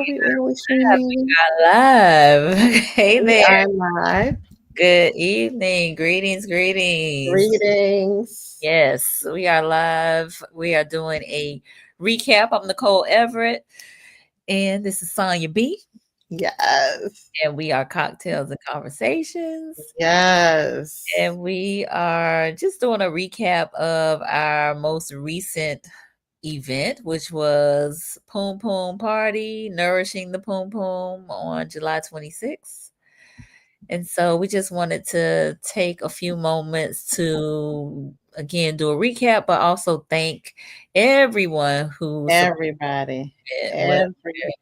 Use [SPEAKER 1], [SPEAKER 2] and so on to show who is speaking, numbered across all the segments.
[SPEAKER 1] we early streaming?
[SPEAKER 2] Live. Hey
[SPEAKER 1] We
[SPEAKER 2] there.
[SPEAKER 1] are live.
[SPEAKER 2] Good evening. Greetings, greetings.
[SPEAKER 1] Greetings.
[SPEAKER 2] Yes, we are live. We are doing a recap. I'm Nicole Everett, and this is Sonia B.
[SPEAKER 1] Yes.
[SPEAKER 2] And we are Cocktails and Conversations.
[SPEAKER 1] Yes.
[SPEAKER 2] And we are just doing a recap of our most recent event, which was PumPum Party, Nourishing the PumPum on July 26th. And so we just wanted to take a few moments to again do a recap, but also thank everyone who supported
[SPEAKER 1] Everybody.
[SPEAKER 2] it, whether
[SPEAKER 1] Every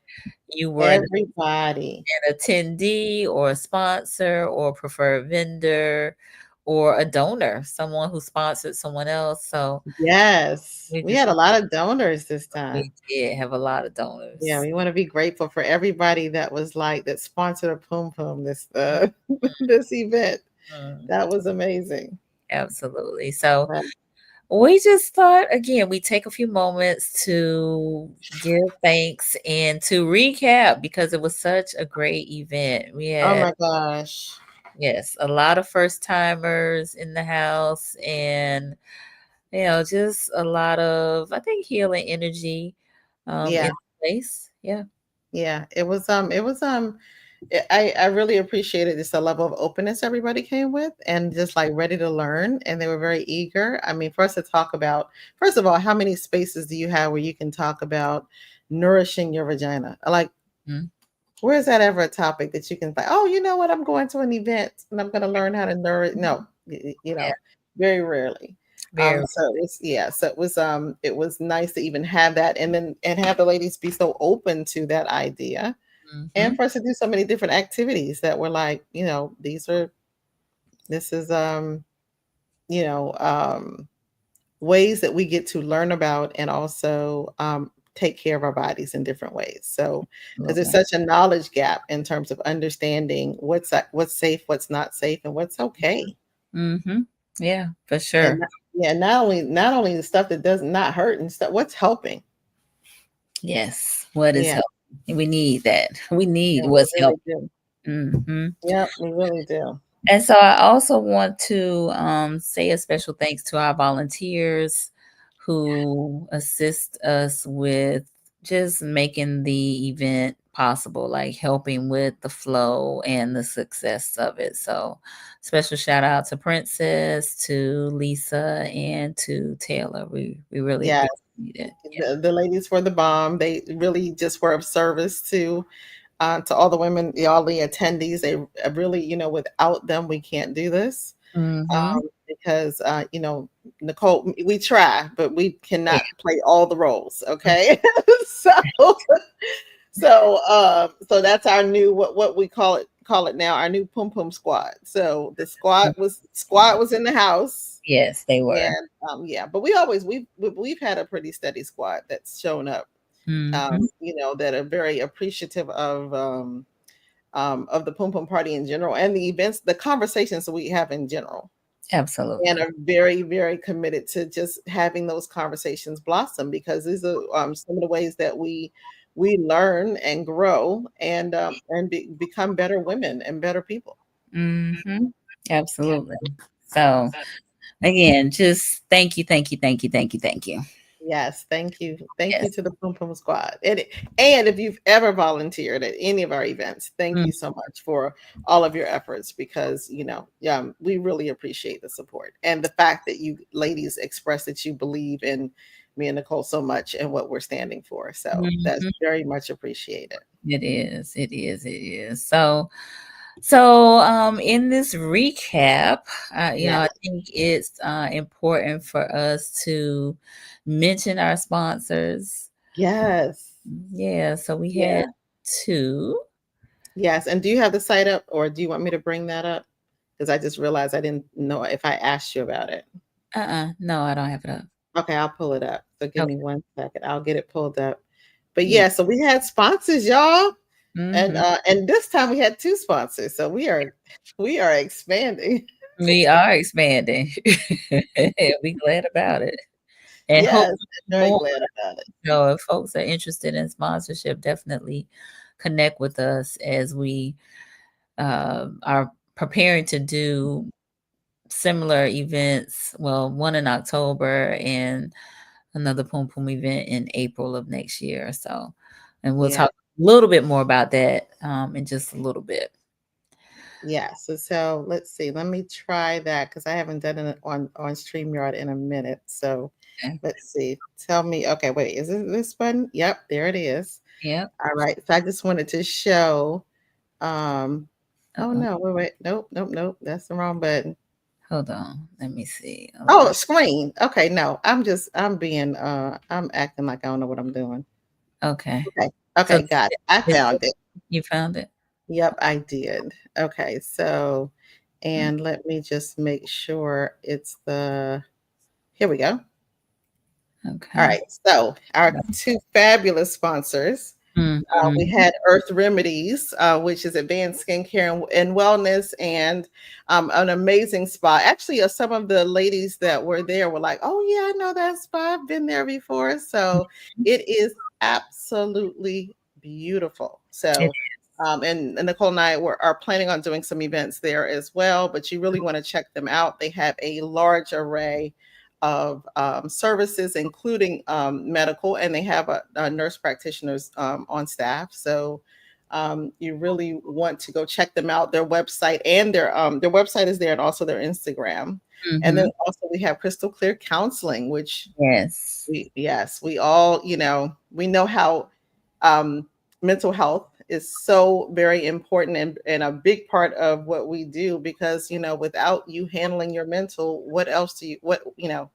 [SPEAKER 2] you were
[SPEAKER 1] everybody.
[SPEAKER 2] an attendee or a sponsor or preferred vendor or a donor, someone who sponsored someone else. So
[SPEAKER 1] Yes.
[SPEAKER 2] we
[SPEAKER 1] We
[SPEAKER 2] just
[SPEAKER 1] had a lot of donors this
[SPEAKER 2] we
[SPEAKER 1] time.
[SPEAKER 2] did have a lot of
[SPEAKER 1] Yeah,
[SPEAKER 2] donors.
[SPEAKER 1] we want to be grateful for everybody that was like that sponsored a Pum Pum this this event.
[SPEAKER 2] Mhm.
[SPEAKER 1] That was amazing.
[SPEAKER 2] Absolutely. So
[SPEAKER 1] But,
[SPEAKER 2] we just thought, again, we take a few moments to give thanks and to recap because it was such a great event. We
[SPEAKER 1] oh
[SPEAKER 2] had,
[SPEAKER 1] my gosh.
[SPEAKER 2] yes, a lot of first timers in the house and, just a lot of, I think, healing energy in
[SPEAKER 1] Yeah.
[SPEAKER 2] place. Yeah.
[SPEAKER 1] Yeah, I really appreciated just the level of openness everybody came with and just like ready to learn. And they were very eager. I mean, for us to talk about, first of all, how many spaces do you have where you can talk about nourishing your vagina? Like,
[SPEAKER 2] Mhm.
[SPEAKER 1] where's that ever a topic that you can say, oh, you know what? I'm going to an event and I'm going to learn how to nourish. No,
[SPEAKER 2] Yeah.
[SPEAKER 1] very rarely.
[SPEAKER 2] Very.
[SPEAKER 1] It was nice to even have that and then and have the ladies be so open to that idea and
[SPEAKER 2] Mhm.
[SPEAKER 1] for us to do so many different activities that were like, this is you know, ways that we get to learn about and also take care of our bodies in different ways. So, because there's
[SPEAKER 2] Absolutely.
[SPEAKER 1] such a knowledge gap in terms of understanding what's safe, what's not safe, and what's okay.
[SPEAKER 2] Mhm. Yeah, for
[SPEAKER 1] And
[SPEAKER 2] sure.
[SPEAKER 1] yeah, not only the stuff that does not hurt and stuff, what's helping.
[SPEAKER 2] Yes. What is
[SPEAKER 1] Yeah,
[SPEAKER 2] helping? We need that. We need
[SPEAKER 1] yeah, we
[SPEAKER 2] what's
[SPEAKER 1] really
[SPEAKER 2] helping.
[SPEAKER 1] do.
[SPEAKER 2] Mhm.
[SPEAKER 1] Yeah, we really do.
[SPEAKER 2] And so I also want to say a special thanks to our volunteers who assist us with just making the event possible, like helping with the flow and the success of it. So, special shout out to Princess, to Lisa, and to Taylor. We really
[SPEAKER 1] Yeah,
[SPEAKER 2] appreciate it.
[SPEAKER 1] the ladies were the bomb. They really just were of service to all the women, all the attendees. They really, without them, we can't do this
[SPEAKER 2] Mhm.
[SPEAKER 1] because, Nicole, we try, but we
[SPEAKER 2] Yeah.
[SPEAKER 1] cannot play all the roles. Okay, so so that's our new what we call it now, our new Pum Pum Squad. So the squad was in the house.
[SPEAKER 2] Yes, they were.
[SPEAKER 1] And yeah, but we've had a pretty steady squad that's shown up,
[SPEAKER 2] Mhm.
[SPEAKER 1] that are very appreciative of the Pum Pum Party in general and the events, the conversations that we have in general, and
[SPEAKER 2] Absolutely.
[SPEAKER 1] are very, very committed to just having those conversations blossom because these are some of the ways that we learn and grow and become better women and better people.
[SPEAKER 2] Mhm. Absolutely. So, again, just thank you, thank you, thank you, thank you, thank you.
[SPEAKER 1] Yes, thank you
[SPEAKER 2] Yes.
[SPEAKER 1] to the Pum Pum Squad, and if you've ever volunteered at any of our events, thank
[SPEAKER 2] Mm,
[SPEAKER 1] you so much for all of your efforts because yeah, we really appreciate the support and the fact that you ladies express that you believe in me and Nicole so much and what we're standing for. So that's
[SPEAKER 2] mhm.
[SPEAKER 1] very much appreciated.
[SPEAKER 2] It is, it is, it is. So, in this recap,
[SPEAKER 1] Yeah.
[SPEAKER 2] I think it's important for us to mention our sponsors.
[SPEAKER 1] Yes.
[SPEAKER 2] Yeah, so we had
[SPEAKER 1] Yeah.
[SPEAKER 2] two.
[SPEAKER 1] Yes. And do you have the site up, or do you want me to bring that up? Because I just realized I didn't know if I asked you about it.
[SPEAKER 2] No, I don't have it up.
[SPEAKER 1] Okay, I'll pull it up. So give me
[SPEAKER 2] Okay.
[SPEAKER 1] 1 second. I'll get it pulled up. But
[SPEAKER 2] Yeah.
[SPEAKER 1] yeah, so we had sponsors, y'all. And
[SPEAKER 2] Mhm.
[SPEAKER 1] and this time we had two sponsors. So we are expanding.
[SPEAKER 2] We are expanding. We glad about it. And hope
[SPEAKER 1] Yes, very
[SPEAKER 2] more,
[SPEAKER 1] glad about it.
[SPEAKER 2] if folks are interested in sponsorship, definitely connect with us as we are preparing to do similar events. Well, one in October and another Pum Pum event in April of next year. So, and we'll
[SPEAKER 1] Yeah.
[SPEAKER 2] talk a little bit more about that in just a little bit.
[SPEAKER 1] Yeah. So let's see. Let me try that because I haven't done it on StreamYard in a minute. So
[SPEAKER 2] Okay.
[SPEAKER 1] let's see. Tell me. Okay, wait. Is it this button? Yep, there it is.
[SPEAKER 2] Yep.
[SPEAKER 1] All right. So I just wanted to show. Um. Oh
[SPEAKER 2] Uh-oh.
[SPEAKER 1] no. Wait. Nope. Nope. Nope. That's the wrong button.
[SPEAKER 2] Hold on. Let me see.
[SPEAKER 1] Oh, screen. Okay. No. I'm being. I'm acting like I don't know what I'm doing.
[SPEAKER 2] Okay.
[SPEAKER 1] Okay.
[SPEAKER 2] So
[SPEAKER 1] Okay. Got it. I
[SPEAKER 2] is
[SPEAKER 1] found it.
[SPEAKER 2] you found it?
[SPEAKER 1] Yep, I did. Okay, so
[SPEAKER 2] Mm,
[SPEAKER 1] and let me just make sure it's the here we go. All
[SPEAKER 2] okay.
[SPEAKER 1] right, so our two fabulous sponsors. We
[SPEAKER 2] Mhm.
[SPEAKER 1] had Earth Remedies, which is advanced skincare and wellness, and an amazing spa. Actually, some of the ladies that were there were like, "Oh yeah, I know that spa. I've been there before." So it is absolutely beautiful.
[SPEAKER 2] It
[SPEAKER 1] So, and Nicole and I are planning on doing some events there as well. But you really want to check them out. They have a large array of services, including medical, and they have a nurse practitioners on staff. So you really want to go check them out. Their website and their website is there, and also their Instagram. And then
[SPEAKER 2] Mhm.
[SPEAKER 1] also we have Crystal Clear Counseling, which
[SPEAKER 2] Yes.
[SPEAKER 1] we all we know how um, mental health is so very important and a big part of what we do because without you handling your mental, what else do you what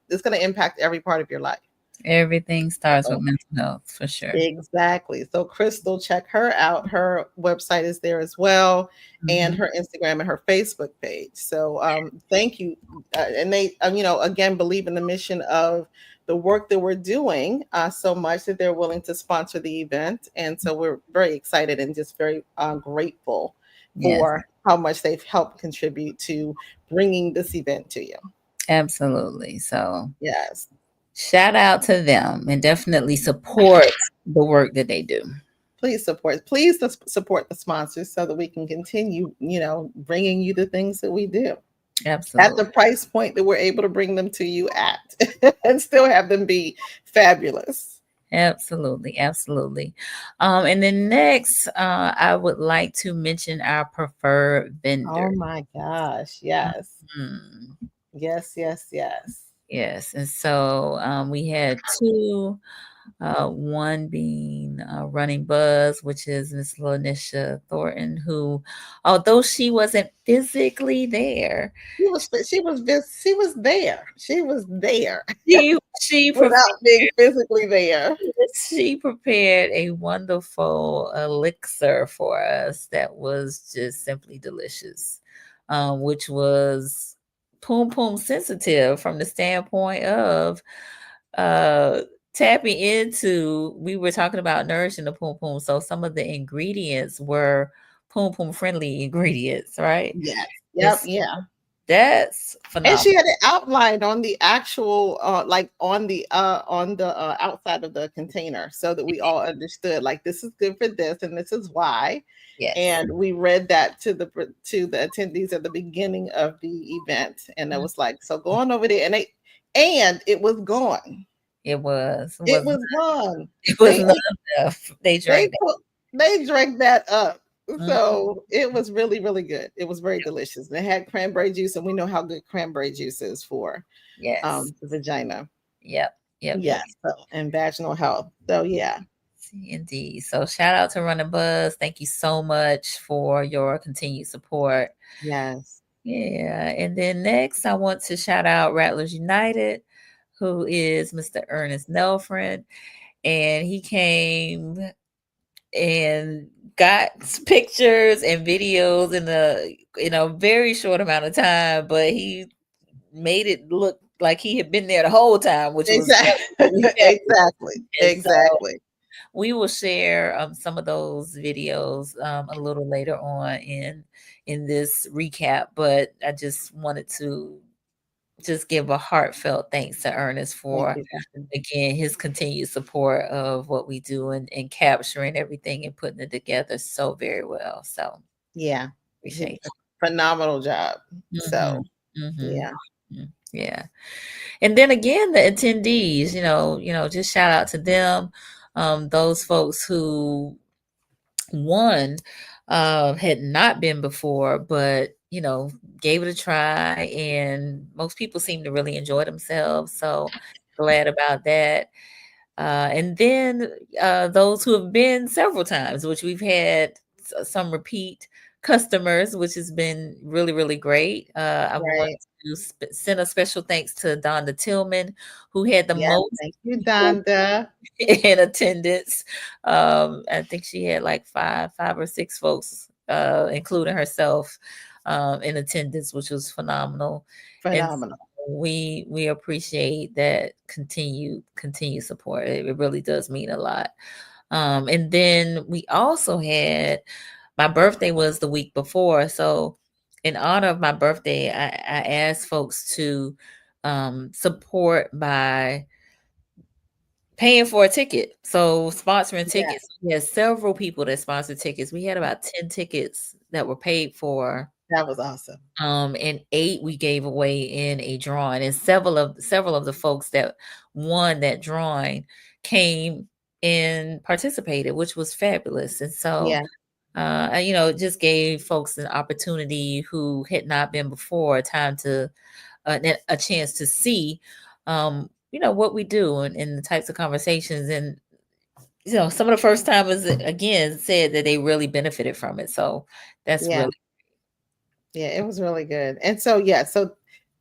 [SPEAKER 1] it's going to impact every part of your life.
[SPEAKER 2] Everything starts with
[SPEAKER 1] So
[SPEAKER 2] mental health for sure.
[SPEAKER 1] exactly. So Crystal, check her out. Her website is there as well, and
[SPEAKER 2] Mhm.
[SPEAKER 1] her Instagram and her Facebook page. So thank you. And they, again, believe in the mission of the work that we're doing so much that they're willing to sponsor the event. And so we're very excited and just very grateful
[SPEAKER 2] Yes,
[SPEAKER 1] for how much they've helped contribute to bringing this event to you.
[SPEAKER 2] absolutely. So
[SPEAKER 1] Yes.
[SPEAKER 2] shout out to them and definitely support the work that they do.
[SPEAKER 1] Please support the sponsors so that we can continue bringing you the things that we do at the
[SPEAKER 2] Absolutely.
[SPEAKER 1] price point that we're able to bring them to you at and still have them be fabulous.
[SPEAKER 2] Absolutely. Absolutely. And then next, I would like to mention our preferred
[SPEAKER 1] Oh
[SPEAKER 2] vendor.
[SPEAKER 1] my gosh, yes.
[SPEAKER 2] Mhm.
[SPEAKER 1] Yes, yes, yes.
[SPEAKER 2] Yes. And so we had two, one being Running Buzz, which is Miss Lanisha Thornton, who, although she wasn't physically there,
[SPEAKER 1] She was there. She was there
[SPEAKER 2] she prepared
[SPEAKER 1] without being physically there.
[SPEAKER 2] she prepared a wonderful elixir for us that was just simply delicious, which was Pum Pum sensitive from the standpoint of uh, tapping into. We were talking about nourishing the Pum Pum, so some of the ingredients were Pum Pum friendly ingredients, right?
[SPEAKER 1] Yes. Yep.
[SPEAKER 2] It's
[SPEAKER 1] Yeah.
[SPEAKER 2] that's
[SPEAKER 1] And
[SPEAKER 2] phenomenal.
[SPEAKER 1] she had it outlined on the actual, like on the outside of the container, so that we all understood, like this is good for this, and this is why.
[SPEAKER 2] Yes,
[SPEAKER 1] And we read that to the attendees at the beginning of the event, and it
[SPEAKER 2] mm,
[SPEAKER 1] was like, so going over there, and it was gone.
[SPEAKER 2] it was.
[SPEAKER 1] It was gone.
[SPEAKER 2] It was
[SPEAKER 1] They
[SPEAKER 2] not
[SPEAKER 1] ate,
[SPEAKER 2] enough. They
[SPEAKER 1] they
[SPEAKER 2] drank that.
[SPEAKER 1] put they drank that up.
[SPEAKER 2] Mm,
[SPEAKER 1] So it was really, really good. It was very delicious. And it had cranberry juice, and we know how good cranberry juice is for
[SPEAKER 2] yes.
[SPEAKER 1] the vagina.
[SPEAKER 2] Yep. Yep. Yep.
[SPEAKER 1] Yes, so, and vaginal health. So yeah,
[SPEAKER 2] Indeed. So shout out to Running Buzz. Thank you so much for your continued support.
[SPEAKER 1] yes.
[SPEAKER 2] Yeah. And then next, I want to shout out Rattlers United, who is Mr. Ernest Nelfred. And he came and got pictures and videos in a very short amount of time, but he made it look like he had been there the whole time, which was
[SPEAKER 1] Exactly.
[SPEAKER 2] absolutely fabulous.
[SPEAKER 1] Exactly.
[SPEAKER 2] And so
[SPEAKER 1] Exactly.
[SPEAKER 2] we will share some of those videos a little later on in this recap, but I just wanted to just give a heartfelt thanks to Ernest
[SPEAKER 1] Thank
[SPEAKER 2] for,
[SPEAKER 1] you, Doctor.
[SPEAKER 2] again, his continued support of what we do and capturing everything and putting it together so very well. So
[SPEAKER 1] Yeah, he did
[SPEAKER 2] appreciate
[SPEAKER 1] a phenomenal job.
[SPEAKER 2] that.
[SPEAKER 1] So
[SPEAKER 2] Mhm.
[SPEAKER 1] yeah,
[SPEAKER 2] Mhm. Yeah. And then again, the attendees, just shout out to them. Those folks who one had not been before, but gave it a try, and most people seem to really enjoy themselves. So glad about that. And then those who have been several times, which we've had some repeat customers, which has been really, really great. I want
[SPEAKER 1] right.
[SPEAKER 2] to send a special thanks to Donna Tillman, who had the
[SPEAKER 1] Yes,
[SPEAKER 2] most
[SPEAKER 1] thank you,
[SPEAKER 2] people
[SPEAKER 1] Donda.
[SPEAKER 2] in attendance. I think she had like five or six folks, including herself, in attendance, which was phenomenal. And so
[SPEAKER 1] Phenomenal.
[SPEAKER 2] we appreciate that continued support. It really does mean a lot. And then we also had, my birthday was the week before, so in honor of my birthday, I asked folks to support by paying for a ticket. So sponsoring
[SPEAKER 1] Yeah,
[SPEAKER 2] tickets. We had several people that sponsored tickets. We had about 10 tickets that were paid for.
[SPEAKER 1] that was awesome.
[SPEAKER 2] And 8 we gave away in a drawing. And several of the folks that won that drawing came and participated, which was fabulous. And so
[SPEAKER 1] Yeah,
[SPEAKER 2] it just gave folks an opportunity who had not been before, time to a chance to see what we do and the types of conversations. And some of the first timers again said that they really benefited from it. So that's
[SPEAKER 1] yeah,
[SPEAKER 2] really
[SPEAKER 1] yeah. It was really good. And so yeah, so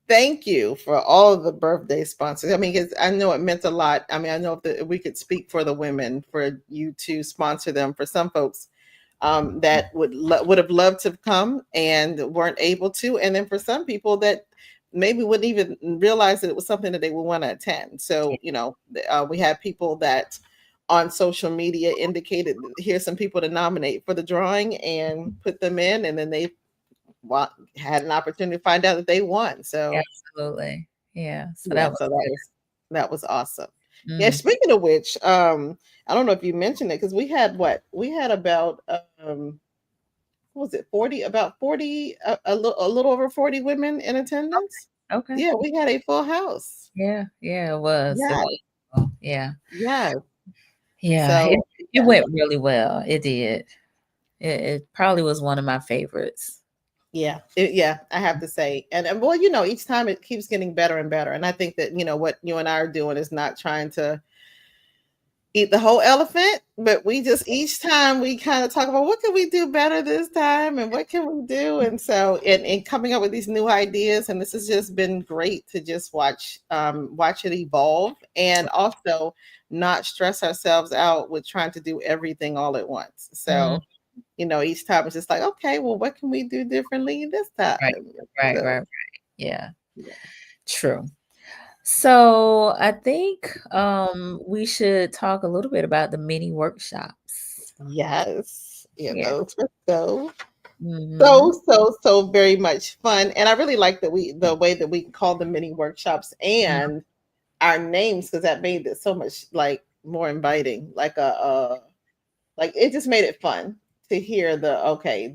[SPEAKER 1] thank you for all of the birthday sponsors. I mean, 'cause I know it meant a lot. I mean, I know if we could speak for the women, for you to sponsor them. For some folks, that would have loved to come and weren't able to, and then for some people that maybe wouldn't even realize that it was something that they would want to attend. So we had people that on social media indicated, here's some people to nominate for the drawing, and put them in, and then they had an opportunity to find out that they won. So
[SPEAKER 2] absolutely, yeah. So
[SPEAKER 1] yeah,
[SPEAKER 2] that was
[SPEAKER 1] so that was awesome. Yeah,
[SPEAKER 2] mm,
[SPEAKER 1] speaking of which, I don't know if you mentioned it, because we had about what was it, 40, about 40, a little over 40 women in attendance.
[SPEAKER 2] okay.
[SPEAKER 1] Yeah, we had a full house.
[SPEAKER 2] Yeah, yeah, it was. It
[SPEAKER 1] Yeah,
[SPEAKER 2] was. Oh, yeah,
[SPEAKER 1] yeah.
[SPEAKER 2] yeah. It
[SPEAKER 1] So
[SPEAKER 2] it
[SPEAKER 1] yeah,
[SPEAKER 2] went really well. It did. It probably was one of my favorites.
[SPEAKER 1] yeah, yeah, I have to say. And well, each time it keeps getting better and better. And I think that, what you and I are doing is not trying to eat the whole elephant, but we just, each time we kind of talk about what can we do better this time, and what can we do, and so and coming up with these new ideas. And this has just been great to just watch it evolve, and also not stress ourselves out with trying to do everything all at once.
[SPEAKER 2] Mm,
[SPEAKER 1] So each time it's just like, okay, well, what can we do differently this time?
[SPEAKER 2] right, right,
[SPEAKER 1] So
[SPEAKER 2] right, right. Yeah,
[SPEAKER 1] yeah.
[SPEAKER 2] true. So I think we should talk a little bit about the mini workshops.
[SPEAKER 1] Yes,
[SPEAKER 2] Yeah.
[SPEAKER 1] those were so,
[SPEAKER 2] Hmm.
[SPEAKER 1] so very much fun. And I really like that the way that we call them mini workshops, and our names, because that made it so much like more inviting. Like it just made it fun to hear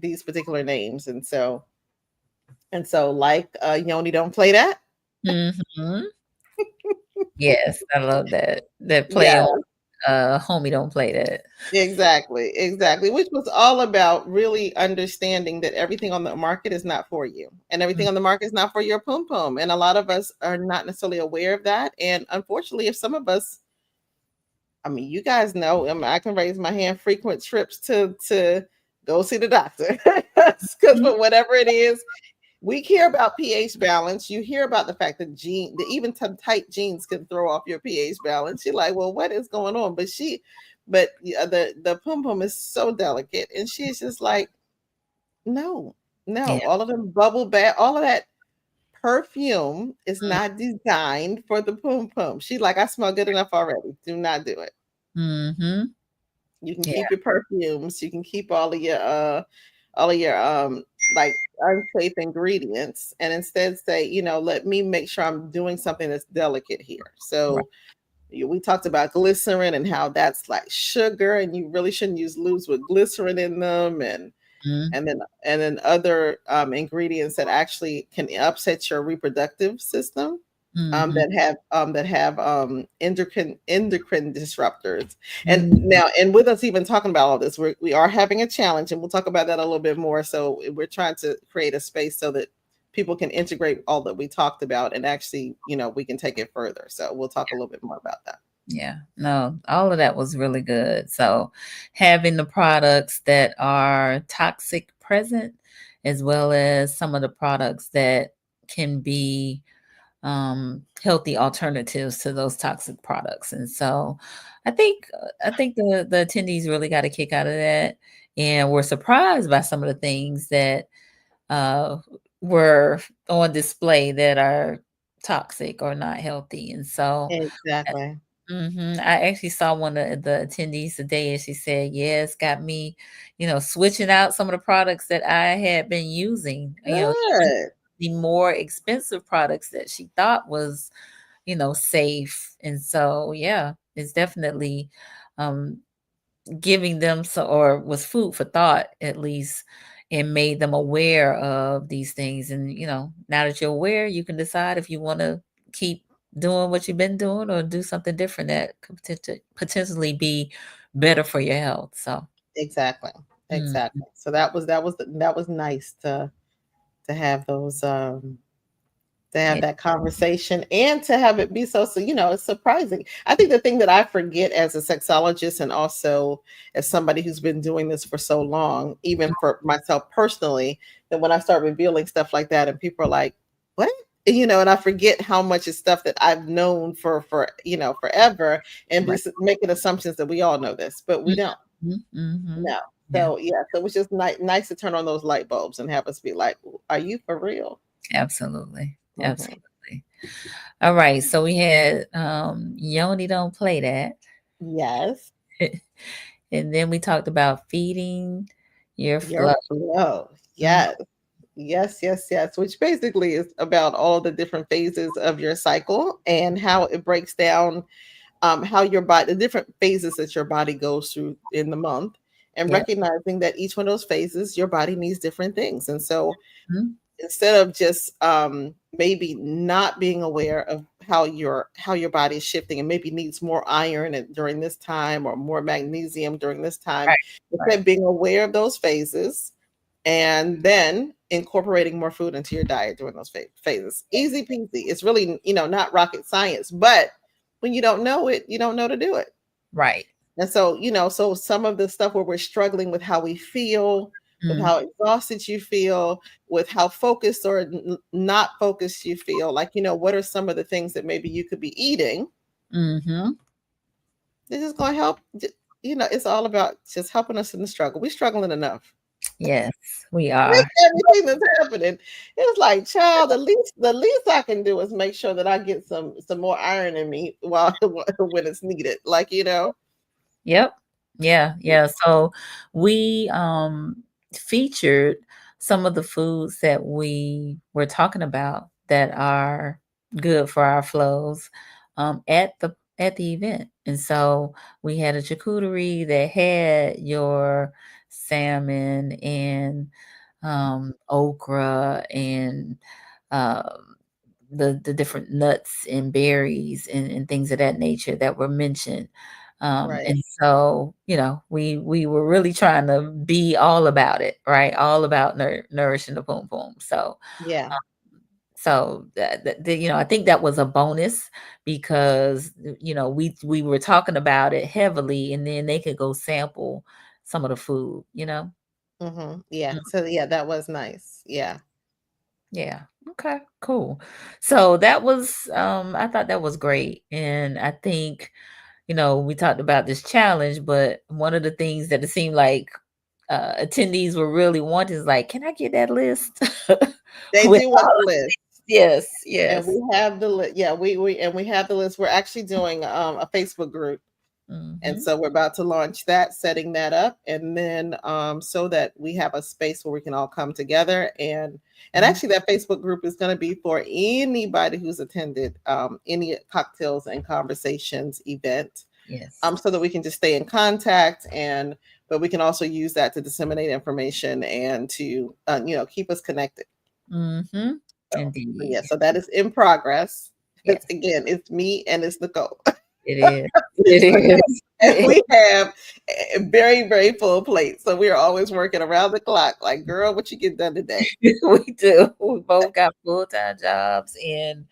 [SPEAKER 1] these particular names. And so like Yoni don't play that.
[SPEAKER 2] Hmm. Yes, I love that. That play
[SPEAKER 1] Yeah.
[SPEAKER 2] on homie don't play that.
[SPEAKER 1] Exactly, exactly. Which was all about really understanding that everything on the market is not for you, and everything
[SPEAKER 2] Mm,
[SPEAKER 1] on the market is not for your pum pum. And a lot of us are not necessarily aware of that. And unfortunately, if some of us, I mean, you guys know, I mean, I can raise my hand. Frequent trips to go see the doctor, because
[SPEAKER 2] mhm.
[SPEAKER 1] for whatever it is, we hear about pH balance. You hear about the fact that even tight jeans can throw off your pH balance. You're like, well, what is going on? But the pum pum is so delicate, and she's just like, no,
[SPEAKER 2] Yeah.
[SPEAKER 1] no. All of them bubble bath, all of that perfume is
[SPEAKER 2] Mm,
[SPEAKER 1] not designed for the pum pum. She's like, I smell good enough already. Do not do it.
[SPEAKER 2] mhm.
[SPEAKER 1] You can
[SPEAKER 2] Yeah.
[SPEAKER 1] keep your perfumes. You can keep all of your like unsafe ingredients, and instead say, let me make sure I'm doing something that's delicate here.
[SPEAKER 2] Right.
[SPEAKER 1] So we talked about glycerin and how that's like sugar, and you really shouldn't use lubes with glycerin in them,
[SPEAKER 2] Mm,
[SPEAKER 1] and then other ingredients that actually can upset your reproductive system,
[SPEAKER 2] mhm,
[SPEAKER 1] that have endocrine disruptors. And
[SPEAKER 2] mm,
[SPEAKER 1] now, and with us even talking about all this, we are having a challenge, and we'll talk about that a little bit more. So we're trying to create a space so that people can integrate all that we talked about, and actually, we can take it further. So we'll talk a little bit more about that.
[SPEAKER 2] yeah. No, all of that was really good. So having the products that are toxic present, as well as some of the products that can be healthy alternatives to those toxic products. And so I think the attendees really got a kick out of that, and were surprised by some of the things that uh, were on display that are toxic or not healthy. And so
[SPEAKER 1] Exactly.
[SPEAKER 2] I actually saw one of the attendees today, and she said, "Yeah, it's got me, switching out some of the products that I had been using. Even
[SPEAKER 1] Good.
[SPEAKER 2] the more expensive products that she thought was, safe." And so, yeah, it's definitely um, giving them so, or was food for thought at least, and made them aware of these things. And now that you're aware, you can decide if you want to keep doing what you've been doing, or do something different that could potentially be better for your health. So,
[SPEAKER 1] Exactly.
[SPEAKER 2] mm,
[SPEAKER 1] Exactly. So that was nice to have those to have
[SPEAKER 2] yeah,
[SPEAKER 1] that conversation, and to have it be it's surprising. I think the thing that I forget as a sexologist, and also as somebody who's been doing this for so long, even for myself personally, that when I start revealing stuff like that and people are like, what? And I forget how much is stuff that I've known for forever, and
[SPEAKER 2] right.
[SPEAKER 1] just making assumptions that we all know this, but we don't.
[SPEAKER 2] Mhm, mhm.
[SPEAKER 1] No.
[SPEAKER 2] Yeah,
[SPEAKER 1] So yeah, so it was just nice to turn on those light bulbs and have us be like, are you for real?
[SPEAKER 2] absolutely.
[SPEAKER 1] Hmm.
[SPEAKER 2] Absolutely. All right. So we had Yoni don't play that.
[SPEAKER 1] Yes.
[SPEAKER 2] And then we talked about feeding your
[SPEAKER 1] Your
[SPEAKER 2] flow.
[SPEAKER 1] flow.
[SPEAKER 2] Mm,
[SPEAKER 1] Yes. Yes, yes, yes. Which basically is about all the different phases of your cycle, and how it breaks down, how your body, the different phases that your body goes through in the month, and
[SPEAKER 2] yep.
[SPEAKER 1] recognizing that each one of those phases, your body needs different things. And so
[SPEAKER 2] Mhm,
[SPEAKER 1] instead of just maybe not being aware of how your body is shifting, and maybe needs more iron during this time, or more magnesium during this time,
[SPEAKER 2] right,
[SPEAKER 1] instead
[SPEAKER 2] right.
[SPEAKER 1] of being aware of those phases, and then incorporating more food into your diet during those phases. Easy peasy. It's really, not rocket science, but when you don't know it, you don't know to do it.
[SPEAKER 2] Right.
[SPEAKER 1] And so, so some of the stuff where we're struggling with how we feel, with
[SPEAKER 2] Mm,
[SPEAKER 1] how exhausted you feel, with how focused or not focused you feel, like, what are some of the things that maybe you could be eating?
[SPEAKER 2] mhm.
[SPEAKER 1] This is going to help. It's all about just helping us in the struggle. We're struggling enough.
[SPEAKER 2] Yes, we
[SPEAKER 1] With
[SPEAKER 2] are.
[SPEAKER 1] everything that's happening, it's like, child, the least I can do is make sure that I get some more iron in me while when it's needed. Like,
[SPEAKER 2] Yep. Yeah, yeah. So we featured some of the foods that we were talking about that are good for our flows at the event. And so we had a charcuterie that had your salmon and okra and um the different nuts and berries and things of that nature that were mentioned.
[SPEAKER 1] right.
[SPEAKER 2] And so, we were really trying to be all about it, right? All about nourishing the boom boom. So,
[SPEAKER 1] Yeah.
[SPEAKER 2] I think that was a bonus because we were talking about it heavily, and then they could go sample some of the food.
[SPEAKER 1] Yeah. So yeah, that was nice. Yeah.
[SPEAKER 2] Yeah. Okay, cool. So that was I thought that was great. And I think, we talked about this challenge, but one of the things that it seemed like attendees were really wanting is like, can I get that list?
[SPEAKER 1] They
[SPEAKER 2] With
[SPEAKER 1] do
[SPEAKER 2] all
[SPEAKER 1] want the
[SPEAKER 2] of
[SPEAKER 1] list.
[SPEAKER 2] yes,
[SPEAKER 1] And
[SPEAKER 2] yes.
[SPEAKER 1] we have the list. Yeah, we have the list. We're actually doing a Facebook group. And
[SPEAKER 2] Mhm.
[SPEAKER 1] so we're about to launch that, setting that up, and then so that we have a space where we can all come together. And
[SPEAKER 2] Mhm.
[SPEAKER 1] actually, that Facebook group is going to be for anybody who's attended any cocktails and conversations event,
[SPEAKER 2] Yes.
[SPEAKER 1] so that we can just stay in contact. And but we can also use that to disseminate information and to keep us connected.
[SPEAKER 2] Mhm.
[SPEAKER 1] So yeah,
[SPEAKER 2] Indeed.
[SPEAKER 1] so that is in progress. It's
[SPEAKER 2] Yes.
[SPEAKER 1] again, it's me and it's Nicole.
[SPEAKER 2] It is. It
[SPEAKER 1] And
[SPEAKER 2] is.
[SPEAKER 1] we have a very, very full plate. So we are always working around the clock. Like, girl, what you get done today?
[SPEAKER 2] We do. We both got full-time jobs and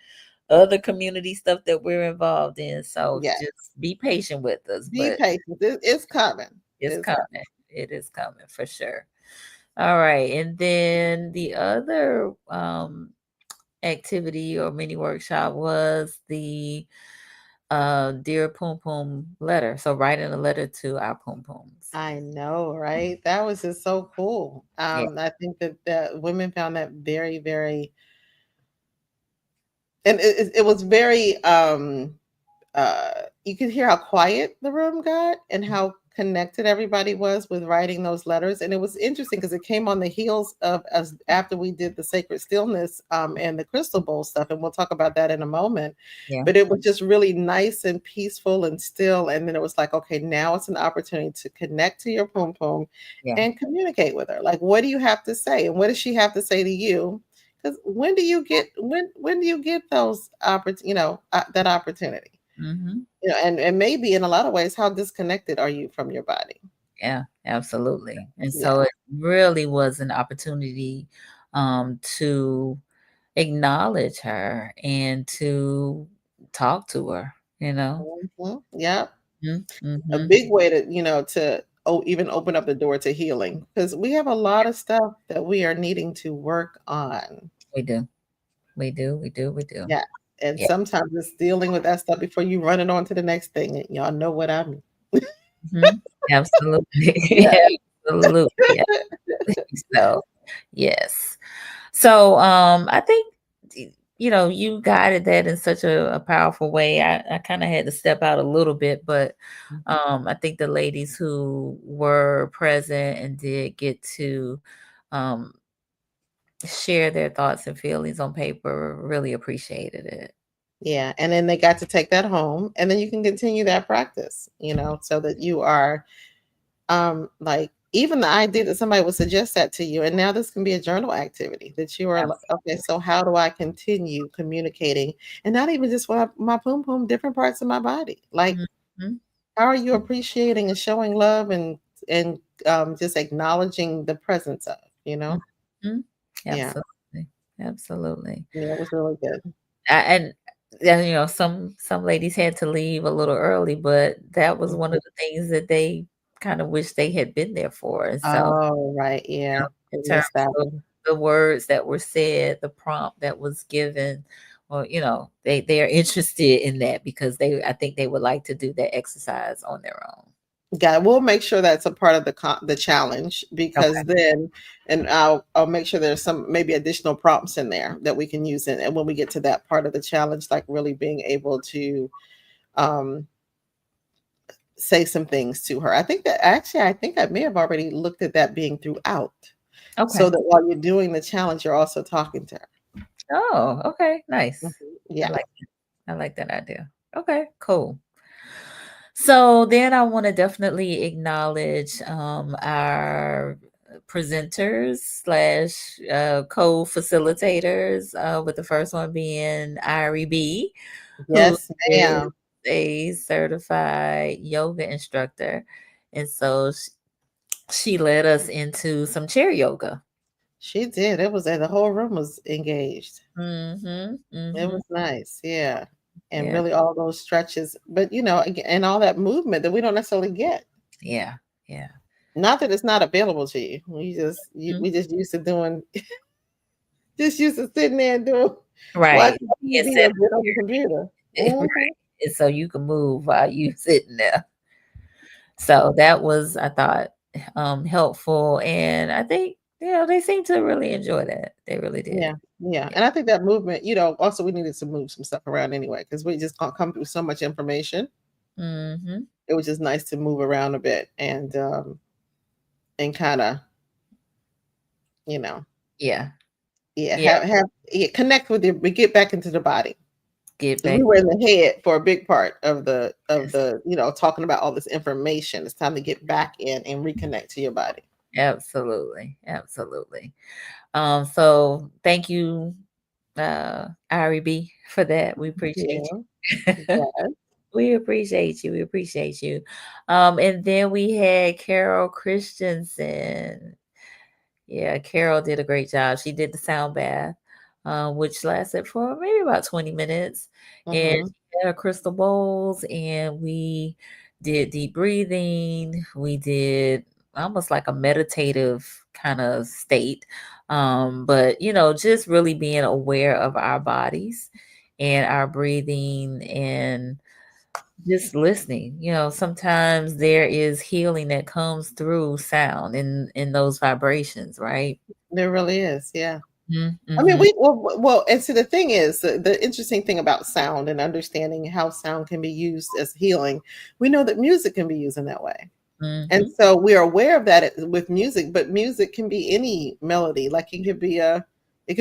[SPEAKER 2] other community stuff that we're involved in, so
[SPEAKER 1] Yeah.
[SPEAKER 2] just be patient with us,
[SPEAKER 1] Be
[SPEAKER 2] but
[SPEAKER 1] patient. It's coming.
[SPEAKER 2] it's
[SPEAKER 1] It's coming.
[SPEAKER 2] coming. It is coming for sure. Alright, and then the other, activity or mini workshop was the, Dear Pum Pum letter, so writing a letter to our Pum Pums.
[SPEAKER 1] I know, right? That was just so cool.
[SPEAKER 2] Yeah.
[SPEAKER 1] I think that the women found that very, very, and it was very you could hear how quiet the room got and how connected everybody was with writing those letters. And it was interesting because it came on the heels of us after we did the sacred stillness and the crystal bowl stuff. And we'll talk about that in a moment.
[SPEAKER 2] Yeah.
[SPEAKER 1] But it was just really nice and peaceful and still. And then it was like, okay, now it's an opportunity to connect to your pum pum
[SPEAKER 2] Yeah.
[SPEAKER 1] and communicate with her. Like, what do you have to say? And what does she have to say to you? Because when do you get those that opportunity?
[SPEAKER 2] Mhm.
[SPEAKER 1] And maybe in a lot of ways, how disconnected are you from your body?
[SPEAKER 2] Yeah, absolutely. And so
[SPEAKER 1] Yeah.
[SPEAKER 2] it really was an opportunity to acknowledge her and to talk to her, you know?
[SPEAKER 1] Mhm. Yeah.
[SPEAKER 2] Mhm,
[SPEAKER 1] A
[SPEAKER 2] mhm.
[SPEAKER 1] big way to even open up the door to healing because we have a lot of stuff that we are needing to work on.
[SPEAKER 2] We do. We do, we do, we do.
[SPEAKER 1] Yeah. And
[SPEAKER 2] Yeah.
[SPEAKER 1] sometimes it's dealing with that stuff before you run it on to the next thing. And y'all know what I mean.
[SPEAKER 2] Mhm. Absolutely.
[SPEAKER 1] Yeah.
[SPEAKER 2] Absolutely. So, yes. So, I think, you guided that in such a powerful way. I kind of had to step out a little bit, but I think the ladies who were present and did get to um, share their thoughts and feelings on paper really appreciated it.
[SPEAKER 1] Yeah. And then they got to take that home and then you can continue that practice, so that you are like even the idea that somebody would suggest that to you, and now this can be a journal activity that you are like, okay,
[SPEAKER 2] Absolutely.
[SPEAKER 1] so how do I continue communicating, and not even just for my poom poom, different parts of my body, like
[SPEAKER 2] Mhm,
[SPEAKER 1] how are you appreciating and showing love and just acknowledging the presence of,
[SPEAKER 2] mhm.
[SPEAKER 1] yeah,
[SPEAKER 2] Absolutely. Absolutely.
[SPEAKER 1] yeah, it was really good.
[SPEAKER 2] And yeah, some ladies had to leave a little early, but that was one
[SPEAKER 1] Mhm.
[SPEAKER 2] of the things that they kind of wish they had been there for. And so,
[SPEAKER 1] Oh, right, yeah,
[SPEAKER 2] in
[SPEAKER 1] we
[SPEAKER 2] terms
[SPEAKER 1] missed that
[SPEAKER 2] of
[SPEAKER 1] one.
[SPEAKER 2] the words that were said, the prompt that was given, or they are interested in that because I think they would like to do that exercise on their own.
[SPEAKER 1] Yeah, we'll make sure that's a part of the challenge
[SPEAKER 2] Okay.
[SPEAKER 1] because then, and I'll make sure there's some maybe additional prompts in there that we can use in, and when we get to that part of the challenge, like really being able to um, say some things to her. I think that actually, I think I may have already looked at that being throughout, so
[SPEAKER 2] Okay.
[SPEAKER 1] that while you're doing the challenge, you're also talking to her.
[SPEAKER 2] Oh, okay. Nice. I
[SPEAKER 1] Yeah.
[SPEAKER 2] like I like that idea. Okay, cool. So then I want to definitely acknowledge our presenters slash co-facilitators, with the first one being Irie B, who
[SPEAKER 1] Yes,
[SPEAKER 2] is
[SPEAKER 1] ma'am.
[SPEAKER 2] a certified yoga instructor. And so she led us into some chair yoga.
[SPEAKER 1] She did. It was the whole room was engaged.
[SPEAKER 2] Mm-hmm.
[SPEAKER 1] It
[SPEAKER 2] Mm-hmm.
[SPEAKER 1] was nice, yeah, and
[SPEAKER 2] Yeah.
[SPEAKER 1] really all those stretches, but, again, and all that movement that we don't necessarily get.
[SPEAKER 2] Yeah. Yeah.
[SPEAKER 1] Not that it's not available to you.
[SPEAKER 2] Mhm.
[SPEAKER 1] We just used to doing just used to sitting there and doing
[SPEAKER 2] Right.
[SPEAKER 1] watching
[SPEAKER 2] Being
[SPEAKER 1] TV
[SPEAKER 2] set
[SPEAKER 1] or get on the computer.
[SPEAKER 2] right.
[SPEAKER 1] Mhm.
[SPEAKER 2] And so you can move while you sitting there. So that was, I thought, helpful, and I think, they seem to really enjoy that. They really did.
[SPEAKER 1] Yeah, yeah,
[SPEAKER 2] Yeah.
[SPEAKER 1] and I think that movement, also we needed to move some stuff around anyway because we just can't come through so much information.
[SPEAKER 2] Mhm.
[SPEAKER 1] it was just nice to move around a bit and kind of, you know,
[SPEAKER 2] Yeah.
[SPEAKER 1] yeah,
[SPEAKER 2] Yeah.
[SPEAKER 1] have yeah, connect with we get back into the body.
[SPEAKER 2] Get
[SPEAKER 1] 'Cause we
[SPEAKER 2] back.
[SPEAKER 1] were in the head for a big part of
[SPEAKER 2] Yes.
[SPEAKER 1] talking about all this information. It's time to get back in and reconnect to your body.
[SPEAKER 2] Absolutely. Absolutely. So thank you, Ari B, for that. We appreciate
[SPEAKER 1] Yeah.
[SPEAKER 2] you.
[SPEAKER 1] Yes.
[SPEAKER 2] We appreciate you. We appreciate you. And then we had Carol Christensen. Yeah, Carol did a great job. She did the sound bath, which lasted for maybe about 20 minutes. And
[SPEAKER 1] Mm-hmm.
[SPEAKER 2] she had her crystal bowls, and we did deep breathing. We did almost like a meditative kind of state. But, just really being aware of our bodies and our breathing and just listening. Sometimes there is healing that comes through sound in those vibrations, right?
[SPEAKER 1] There really is. Yeah. I mean,
[SPEAKER 2] Mhm,
[SPEAKER 1] and so the thing is, the interesting thing about sound and understanding how sound can be used as healing, we know that music can be used in that way. And
[SPEAKER 2] mhm,
[SPEAKER 1] so we are aware of that with music, but music can be any melody. Like it could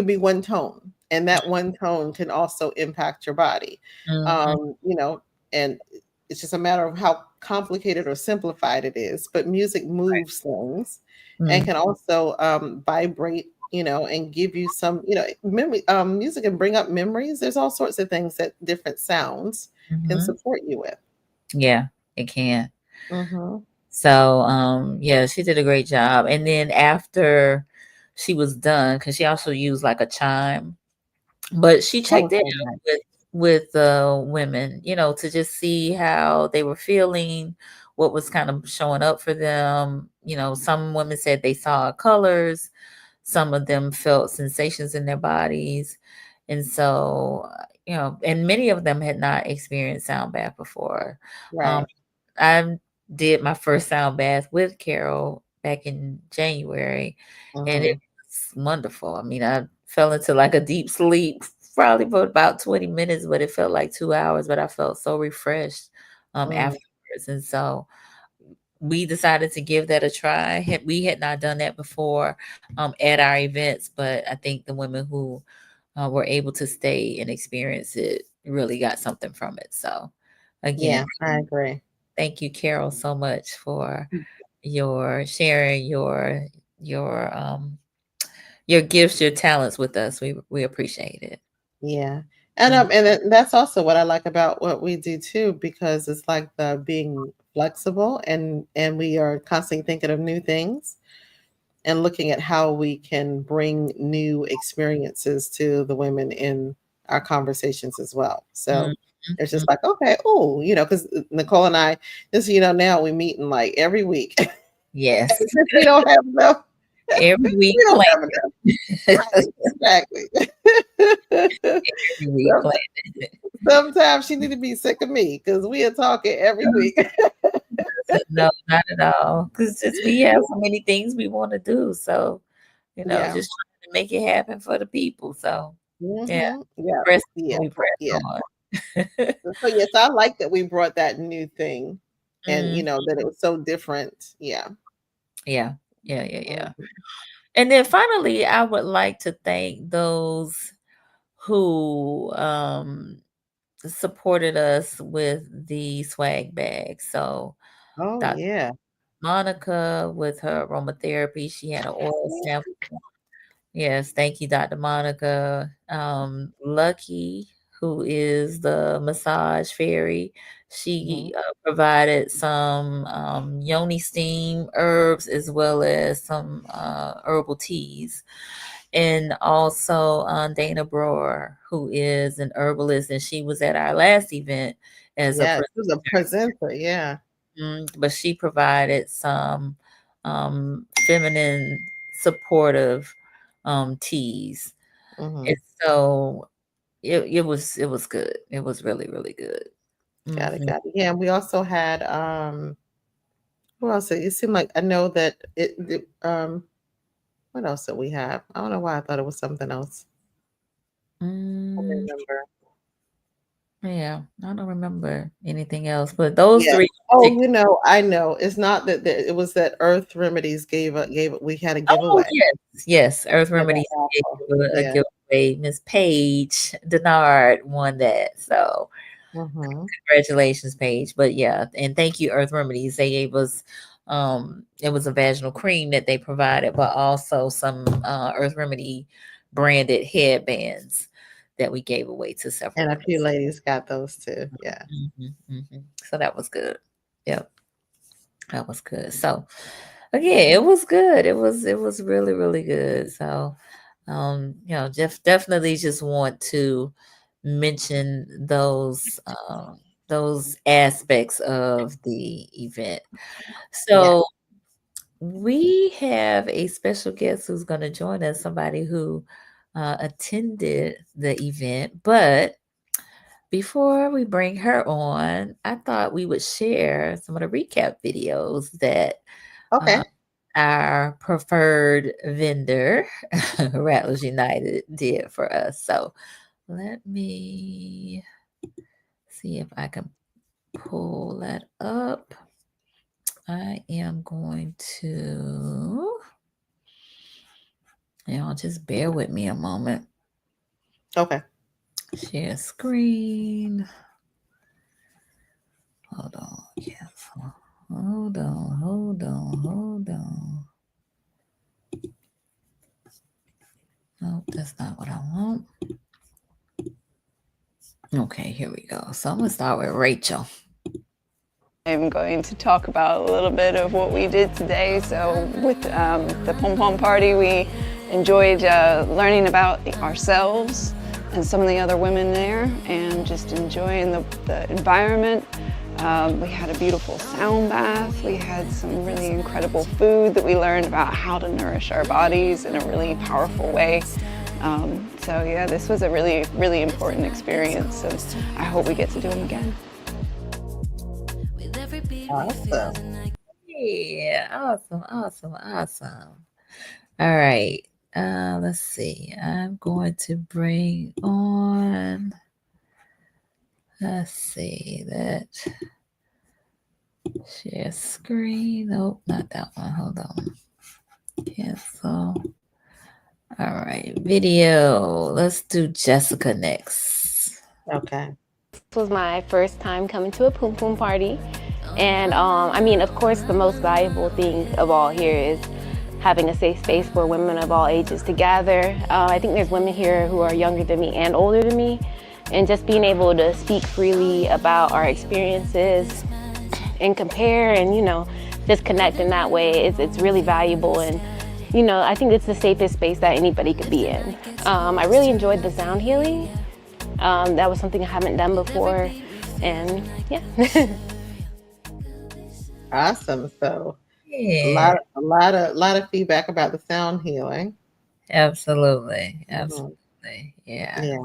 [SPEAKER 1] be one tone, and that one tone can also impact your body.
[SPEAKER 2] mhm,
[SPEAKER 1] You know, and it's just a matter of how complicated or simplified it is. But music moves things, and
[SPEAKER 2] mm,
[SPEAKER 1] can also vibrate. And give you some, memory. Music can bring up memories. There's all sorts of things that different sounds can
[SPEAKER 2] mhm.
[SPEAKER 1] support you with.
[SPEAKER 2] Yeah, it can.
[SPEAKER 1] Mm-hmm.
[SPEAKER 2] So, yeah, she did a great job. And then after she was done, because she also used like a chime, but she
[SPEAKER 1] That
[SPEAKER 2] checked
[SPEAKER 1] was
[SPEAKER 2] in
[SPEAKER 1] so nice.
[SPEAKER 2] with women, to just see how they were feeling, what was kind of showing up for them. Some women said they saw colors, some of them felt sensations in their bodies. And so, and many of them had not experienced sound bath before. Um,
[SPEAKER 1] Right.
[SPEAKER 2] I did my first sound bath with Carol back in January, and it
[SPEAKER 1] Mhm.
[SPEAKER 2] was wonderful. I mean, I fell into like a deep sleep probably for about 20 minutes, but it felt like 2 hours, but I felt so refreshed
[SPEAKER 1] Mm.
[SPEAKER 2] afterwards. And so we decided to give that a try. We had not done that before at our events, but I think the women who were able to stay and experience it really got something from it. So, again,
[SPEAKER 1] Yeah, I agree.
[SPEAKER 2] thank you, Carol, so much for your sharing your your gifts, your talents with us. We appreciate it.
[SPEAKER 1] Yeah.
[SPEAKER 2] Mm,
[SPEAKER 1] That's also what I like about what we do too, because it's like the being flexible and we are constantly thinking of new things and looking at how we can bring new experiences to the women in our conversations as well.
[SPEAKER 2] mm,
[SPEAKER 1] So it's
[SPEAKER 2] mm.
[SPEAKER 1] just like, okay, oh, because Nicole and I, just now we meet in like every week.
[SPEAKER 2] Yes,
[SPEAKER 1] Because we don't have enough.
[SPEAKER 2] every week
[SPEAKER 1] We don't
[SPEAKER 2] plan.
[SPEAKER 1] have enough. Right, exactly.
[SPEAKER 2] Every week
[SPEAKER 1] Some-
[SPEAKER 2] plan.
[SPEAKER 1] Sometimes she need to be sick of me because we are talking every week.
[SPEAKER 2] No, not at all. Because just we have so many things we want to do. So,
[SPEAKER 1] Yeah.
[SPEAKER 2] just trying to make it happen for the people. So, yeah,
[SPEAKER 1] Yeah.
[SPEAKER 2] press
[SPEAKER 1] Yeah.
[SPEAKER 2] we press
[SPEAKER 1] Yeah.
[SPEAKER 2] on.
[SPEAKER 1] So yes, I like that we brought that new thing, and
[SPEAKER 2] Mm,
[SPEAKER 1] that it was so different. Yeah.
[SPEAKER 2] yeah, yeah, yeah, yeah.
[SPEAKER 1] Mhm.
[SPEAKER 2] And then finally, I would like to thank those who supported us with the swag bag. So,
[SPEAKER 1] Oh
[SPEAKER 2] Dr.
[SPEAKER 1] yeah.
[SPEAKER 2] Monica with her aromatherapy, she had an oil sample. Yes, thank you, Dr. Monica. Lucky, who is the massage fairy,
[SPEAKER 1] Mhm.
[SPEAKER 2] she provided some yoni steam herbs as well as some herbal teas. And also Dana Brewer, who is an herbalist, and she was at our last event as a
[SPEAKER 1] Yes, it was a
[SPEAKER 2] presenter.
[SPEAKER 1] presenter. Yeah.
[SPEAKER 2] But she provided some feminine supportive teas. And
[SPEAKER 1] Hmm.
[SPEAKER 2] so it was good. It was really, really good.
[SPEAKER 1] Got it.
[SPEAKER 2] Mhm.
[SPEAKER 1] Got it. Yeah. And we also had who else? It seemed like I know that what else did we have? I don't know why I thought it was something else. I don't
[SPEAKER 2] Mm,
[SPEAKER 1] remember.
[SPEAKER 2] Yeah, I don't remember anything else, but those
[SPEAKER 1] Yeah.
[SPEAKER 2] 3
[SPEAKER 1] Oh,
[SPEAKER 2] particular.
[SPEAKER 1] I know. It's not that it was that Earth Remedies gave we had a
[SPEAKER 2] Oh,
[SPEAKER 1] giveaway
[SPEAKER 2] yes, yes, Earth
[SPEAKER 1] for that
[SPEAKER 2] Remedies gave
[SPEAKER 1] raffle.
[SPEAKER 2] a
[SPEAKER 1] Yeah.
[SPEAKER 2] giveaway. Miss Paige Denard won that, so
[SPEAKER 1] Mhm.
[SPEAKER 2] congratulations, Paige. But yeah, and thank you, Earth Remedies. They gave us it was a vaginal cream that they provided, but also some Earth Remedy branded headbands that we gave away to several
[SPEAKER 1] And a
[SPEAKER 2] women.
[SPEAKER 1] few ladies got those too. Yeah.
[SPEAKER 2] Mhm, mhm. So that was good. Yep, that was good. So again, it was good. It was really, really good. So definitely just want to mention those aspects of the event.
[SPEAKER 1] Yeah.
[SPEAKER 2] So we have a special guest who's going to join us, somebody who attended the event. But before we bring her on, I thought we would share some of the recap videos that uh,
[SPEAKER 1] Okay.
[SPEAKER 2] our preferred vendor, Rattlers United, did for us. So let me see if I can pull that up. I am going to, just bear with me a moment.
[SPEAKER 1] Okay.
[SPEAKER 2] Share screen. Hold on. Cancel. Hold on. Hold on. Hold on. Nope, that's not what I want. Okay, here we go. So I'm going to start with Rachel.
[SPEAKER 3] I'm going to talk about a little bit of what we did today. So with the Pom Pom Party, we enjoyed learning about ourselves and some of the other women there and just enjoying the environment. We had a beautiful sound bath. We had some really incredible food that we learned about how to nourish our bodies in a really powerful way. So yeah, this was a really, really important experience, and I hope we get to do them again.
[SPEAKER 1] Awesome.
[SPEAKER 2] Yeah, awesome, awesome, awesome. All right. Let's see. I'm going to bring on, let's see that share screen. Nope, not that one. Hold on. Cancel. All right. Video. Let's do Jessica next.
[SPEAKER 1] Okay.
[SPEAKER 4] This was my first time coming to a Pum Pum party. And I mean, of course, the most valuable thing of all here is having a safe space for women of all ages to gather. I think there's women here who are younger than me and older than me. And just being able to speak freely about our experiences and compare and, just connect in that way, it's really valuable. And, I think it's the safest space that anybody could be in. I really enjoyed the sound healing. That was something I haven't done before, and yeah.
[SPEAKER 1] Awesome. So
[SPEAKER 2] Yeah,
[SPEAKER 1] a lot of feedback about the sound healing.
[SPEAKER 2] absolutely.
[SPEAKER 1] Mhm.
[SPEAKER 2] Absolutely. Yeah.
[SPEAKER 1] Yeah.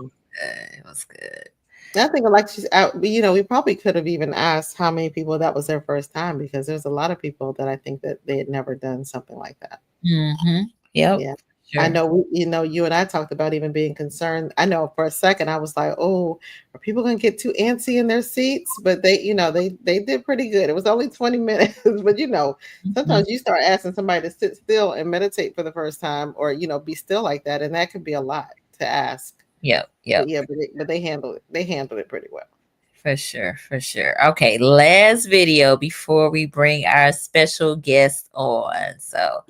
[SPEAKER 2] It was good.
[SPEAKER 1] I think like she's out, we probably could have even asked how many people that was their first time because there's a lot of people that I think that they had never done something like that.
[SPEAKER 2] Mm-hmm. Yep.
[SPEAKER 1] Yeah. I
[SPEAKER 2] Sure.
[SPEAKER 1] know you and I talked about even being concerned. I know for a second I was like, "Oh, are people going to get too antsy in their seats?" But they did pretty good. It was only 20 minutes, but
[SPEAKER 2] Mhm.
[SPEAKER 1] sometimes you start asking somebody to sit still and meditate for the first time or be still like that and that could be a lot to ask.
[SPEAKER 2] Yep.
[SPEAKER 1] But
[SPEAKER 2] Yep.
[SPEAKER 1] yeah, but they handled it. They handled it pretty well.
[SPEAKER 2] For sure, for sure. Okay, last video before we bring our special guest on. So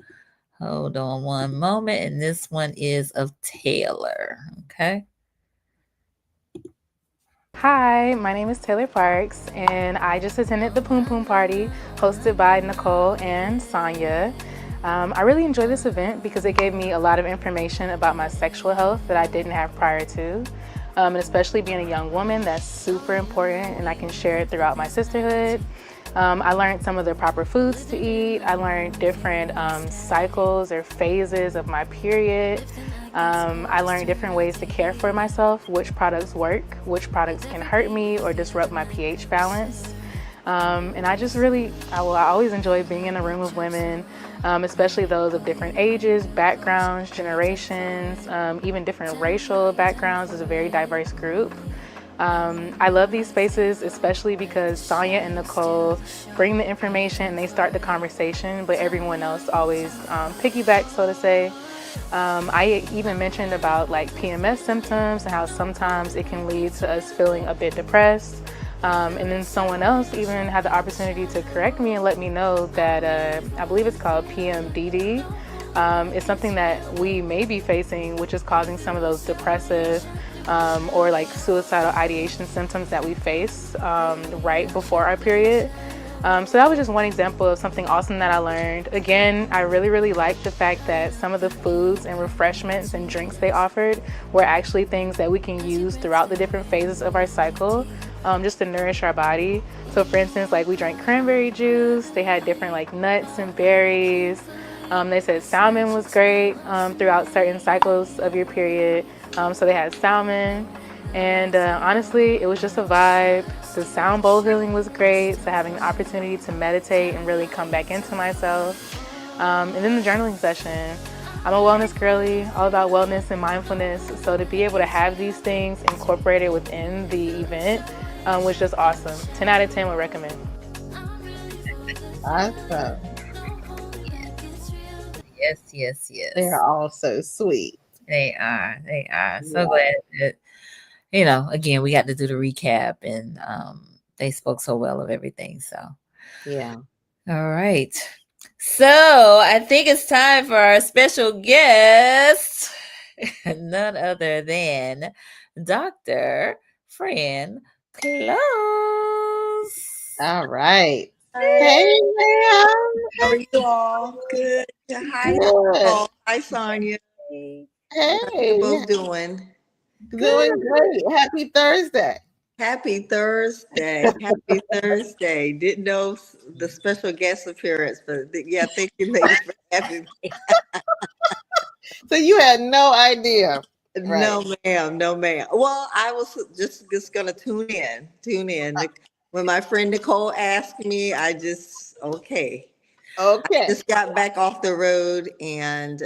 [SPEAKER 2] hold on one moment, and this one is of Taylor. Okay.
[SPEAKER 5] Hi, my name is Taylor Parks, and I just attended the Poom Poom Party hosted by Nicole and Sonia. I really enjoyed this event because it gave me a lot of information about my sexual health that I didn't have prior to. And especially being a young woman, that's super important, and I can share it throughout my sisterhood. I learned some of the proper foods to eat. I learned different cycles or phases of my period. I learned different ways to care for myself, which products work, which products can hurt me or disrupt my pH balance. And I always enjoy being in a room of women, especially those of different ages, backgrounds, generations, even different racial backgrounds. It's a very diverse group. I love these spaces, especially because Sonia and Nicole bring the information and they start the conversation, but everyone else always piggybacks, so to say. I even mentioned about like PMS symptoms and how sometimes it can lead to us feeling a bit depressed. And then someone else even had the opportunity to correct me and let me know that I believe it's called PMDD. It's something that we may be facing, which is causing some of those depressive or like suicidal ideation symptoms that we face right before our period. So that was just one example of something awesome that I learned. Again, I really liked the fact that some of the foods and refreshments and drinks they offered were actually things that we can use throughout the different phases of our cycle, just to nourish our body. So for instance, like we drank cranberry juice, they had different like nuts and berries. They said salmon was great throughout certain cycles of your period. So they had salmon. And honestly, it was just a vibe. The sound bowl healing was great. So having the opportunity to meditate and really come back into myself. And then the journaling session. I'm a wellness girly, all about wellness and mindfulness. So to be able to have these things incorporated within the event was just awesome. 10 out of 10 would recommend.
[SPEAKER 1] Awesome.
[SPEAKER 2] Yes.
[SPEAKER 1] They're all so sweet.
[SPEAKER 2] They are. So glad that, again, we got to do the recap and they spoke so well of everything. So,
[SPEAKER 1] yeah.
[SPEAKER 2] All right. So I think it's time for our special guest, none other than Dr. Fran Close.
[SPEAKER 1] All right.
[SPEAKER 6] Hey,
[SPEAKER 1] ma'am.
[SPEAKER 6] how are you all? Good. Hi,
[SPEAKER 1] Good.
[SPEAKER 6] Nicole. Hi, Sonia.
[SPEAKER 1] Hey.
[SPEAKER 6] How you both doing?
[SPEAKER 1] Doing great. Happy Thursday.
[SPEAKER 6] Happy Thursday. Happy Thursday. Didn't know the special guest appearance, but yeah, thank you, ladies, for having me.
[SPEAKER 1] So you had no idea. Right.
[SPEAKER 6] No, ma'am. Well, I was just gonna tune in. When my friend Nicole asked me, I just okay. I just got back off the road and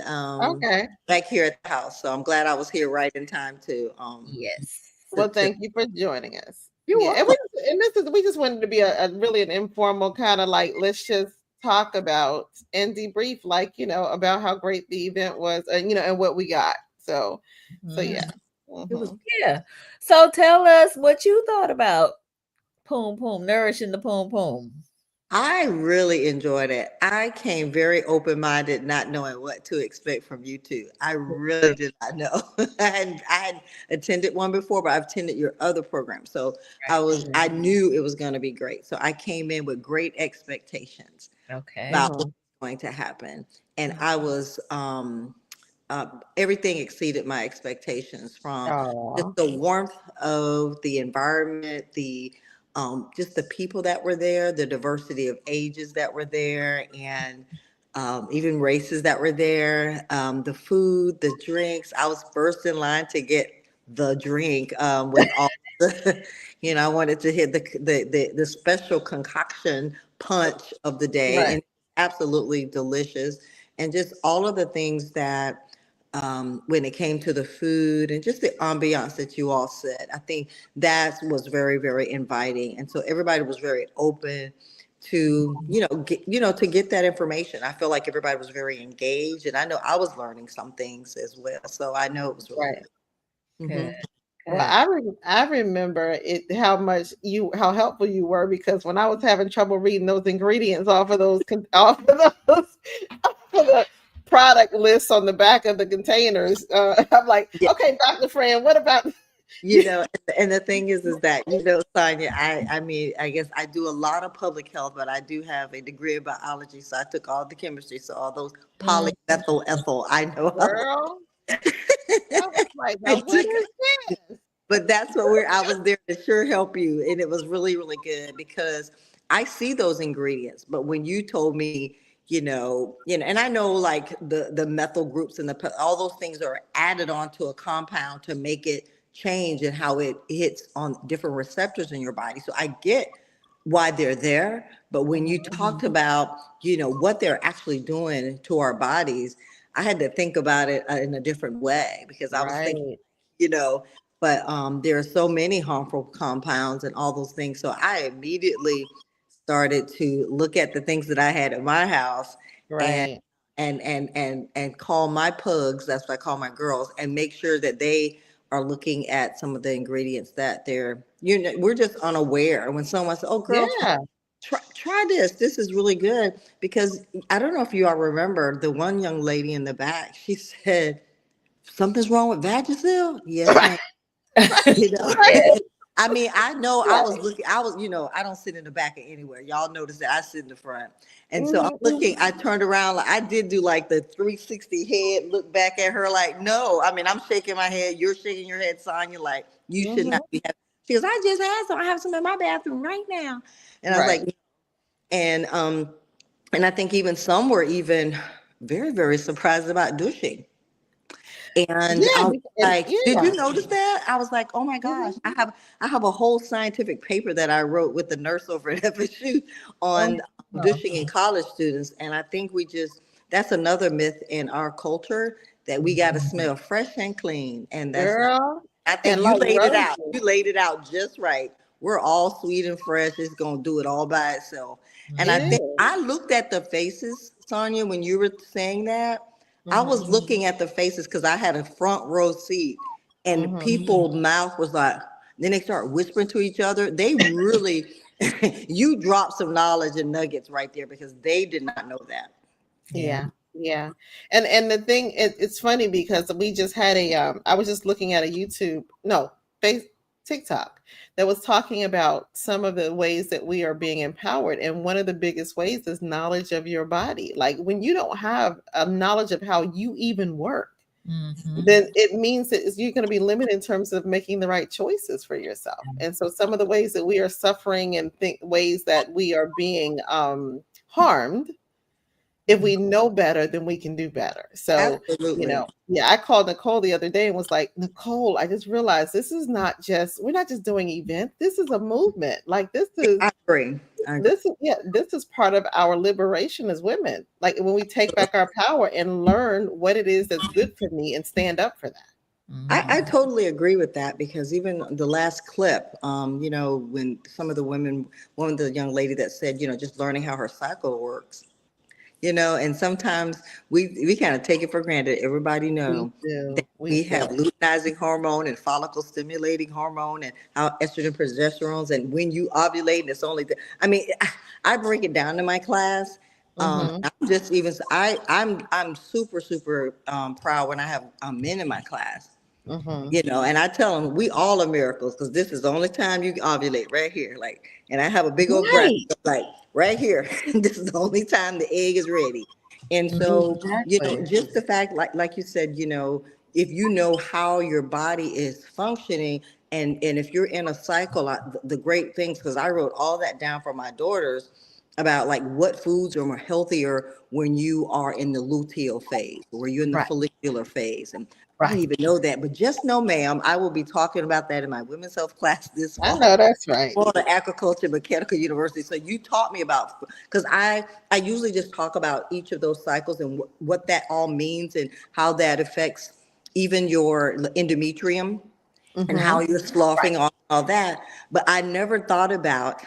[SPEAKER 6] back here at the house. So I'm glad I was here right in time to
[SPEAKER 2] yes.
[SPEAKER 1] Well, thank you for joining us.
[SPEAKER 6] You're welcome.
[SPEAKER 1] We just wanted to be a really an informal kind of like, let's just talk about and debrief, like, about how great the event was and, and what we got. So yeah.
[SPEAKER 2] It was, yeah. So tell us what you thought about PumPum, Nourishing the PumPum.
[SPEAKER 6] I really enjoyed it. I came very open-minded, not knowing what to expect from you two. I really did not know. I had attended one before, but I've attended your other program. So I knew it was going to be great. So I came in with great expectations about what's going to happen. And I was, everything exceeded my expectations, from just the warmth of the environment, just the people that were there, the diversity of ages that were there, and even races that were there, the food, the drinks. I was first in line to get the drink with all the, I wanted to hit the special concoction punch of the day, and absolutely delicious. And just all of the things that when it came to the food and just the ambiance that you all said, I think that was very, very inviting. And so everybody was very open to, to get that information. I feel like everybody was very engaged, and I know I was learning some things as well. So I know it was really good.
[SPEAKER 2] Good.
[SPEAKER 1] Well, I remember how helpful you were, because when I was having trouble reading those ingredients off of the product lists on the back of the containers, I'm like, okay, Dr. Fran, what about?
[SPEAKER 6] And the thing is that, Sonia, I mean, I guess I do a lot of public health, but I do have a degree in biology. So I took all the chemistry. So all those polymethyl ethyl, I know.
[SPEAKER 1] Girl.
[SPEAKER 6] But that's what I was there to sure help you. And it was really, really good, because I see those ingredients. But when you told me, and I know like the methyl groups and all those things are added onto a compound to make it change and how it hits on different receptors in your body. So I get why they're there. But when you talked about, what they're actually doing to our bodies, I had to think about it in a different way, because I was thinking, but there are so many harmful compounds and all those things. So I immediately started to look at the things that I had at my house and
[SPEAKER 1] Right.
[SPEAKER 6] and call my pugs, that's what I call my girls, and make sure that they are looking at some of the ingredients that they're, we're just unaware. When someone says, "Oh, girl,
[SPEAKER 1] Yeah.
[SPEAKER 6] try this. This is really good." Because I don't know if you all remember the one young lady in the back. She said, "Something's wrong with Vagisil." Yes, ma'am. You know,
[SPEAKER 1] Right.
[SPEAKER 6] I mean, I know I was
[SPEAKER 1] Right.
[SPEAKER 6] looking, I don't sit in the back of anywhere. Y'all notice that I sit in the front. And so I'm
[SPEAKER 1] Mhm.
[SPEAKER 6] looking, I turned around, like I did do like the 360 head, look back at her like, no. I mean, I'm shaking my head. You're shaking your head, Sonia, like, you should not
[SPEAKER 1] Mhm.
[SPEAKER 6] be having. She goes, I just had some. I have some in my bathroom right now. And I was
[SPEAKER 1] Right.
[SPEAKER 6] like, and and I think even some were even very, very surprised about douching. And
[SPEAKER 1] Yeah.
[SPEAKER 6] I was
[SPEAKER 1] And
[SPEAKER 6] like, did
[SPEAKER 1] yeah.
[SPEAKER 6] you notice that? I was like, oh my gosh,
[SPEAKER 1] Mhm.
[SPEAKER 6] I have a whole scientific paper that I wrote with the nurse over at FSU
[SPEAKER 1] Oh,
[SPEAKER 6] on
[SPEAKER 1] wow.
[SPEAKER 6] douching in college students. And I think that's another myth in our culture, that we got to smell fresh and clean. And that's not,
[SPEAKER 1] Girl.
[SPEAKER 6] I think
[SPEAKER 1] And
[SPEAKER 6] you
[SPEAKER 1] like
[SPEAKER 6] laid it out.
[SPEAKER 1] roses.
[SPEAKER 6] You laid it out just right. We're all sweet and fresh. It's going to do it all by itself. And
[SPEAKER 1] It
[SPEAKER 6] I think
[SPEAKER 1] is.
[SPEAKER 6] I looked at the faces, Sonia, when you were saying that. I was
[SPEAKER 1] Mhm.
[SPEAKER 6] looking at the faces because I had a front row seat, and
[SPEAKER 1] Mhm.
[SPEAKER 6] people's mouth was like, then they start whispering to each other. They really, you dropped some knowledge and nuggets right there, because they did not know that.
[SPEAKER 2] Yeah.
[SPEAKER 1] Yeah. Yeah. And the thing it's funny because we just had a I was just looking at a YouTube, no, face TikTok that was talking about some of the ways that we are being empowered, and one of the biggest ways is knowledge of your body. Like when you don't have a knowledge of how you even work,
[SPEAKER 2] Mm-hmm.
[SPEAKER 1] then it means that you're going to be limited in terms of making the right choices for yourself. And so some of the ways that we are suffering and think ways that we are being harmed, if we know better, then we can do better. So,
[SPEAKER 6] Absolutely.
[SPEAKER 1] yeah, I called Nicole the other day and was like, Nicole, I just realized this is not just, we're not just doing event. This is a movement. Like
[SPEAKER 6] I agree. I agree.
[SPEAKER 1] this is part of our liberation as women. Like when we take back our power and learn what it is that's good for me and stand up for that.
[SPEAKER 6] I
[SPEAKER 2] Mm-hmm.
[SPEAKER 6] totally agree with that, because even the last clip, when some of the women, one of the young lady that said, just learning how her cycle works. And sometimes we kind of take it for granted. Everybody
[SPEAKER 1] We
[SPEAKER 6] know that
[SPEAKER 1] do. We
[SPEAKER 6] we have
[SPEAKER 1] do.
[SPEAKER 6] luteinizing hormone and follicle stimulating hormone, and how estrogen, progesterones, and when you ovulate, and it's only I mean, I break it down in my class.
[SPEAKER 1] Mm-hmm.
[SPEAKER 6] I'm just even I'm super super proud when I have men in my class.
[SPEAKER 1] Mm-hmm.
[SPEAKER 6] And I tell them we all are miracles, because this is the only time you can ovulate, right here. Like, and I have a big old graph,
[SPEAKER 1] Right.
[SPEAKER 6] like right here. This is the only time the egg is ready. And so,
[SPEAKER 1] Exactly.
[SPEAKER 6] just the fact, like you said, if you know how your body is functioning, and if you're in a cycle, the great things, because I wrote all that down for my daughters about like what foods are more healthier when you are in the luteal phase, or you're in the
[SPEAKER 1] Right.
[SPEAKER 6] follicular phase. And I didn't
[SPEAKER 1] Right.
[SPEAKER 6] even know that, but just know, ma'am, I will be talking about that in my women's health class this
[SPEAKER 1] I
[SPEAKER 6] fall.
[SPEAKER 1] know that's right.
[SPEAKER 6] Florida Agriculture Mechanical University. So you taught me about, because I usually just talk about each of those cycles and what that all means, and how that affects even your endometrium, and
[SPEAKER 1] Mm-hmm.
[SPEAKER 6] how you're
[SPEAKER 1] Right.
[SPEAKER 6] sloughing, all that. But I never thought about,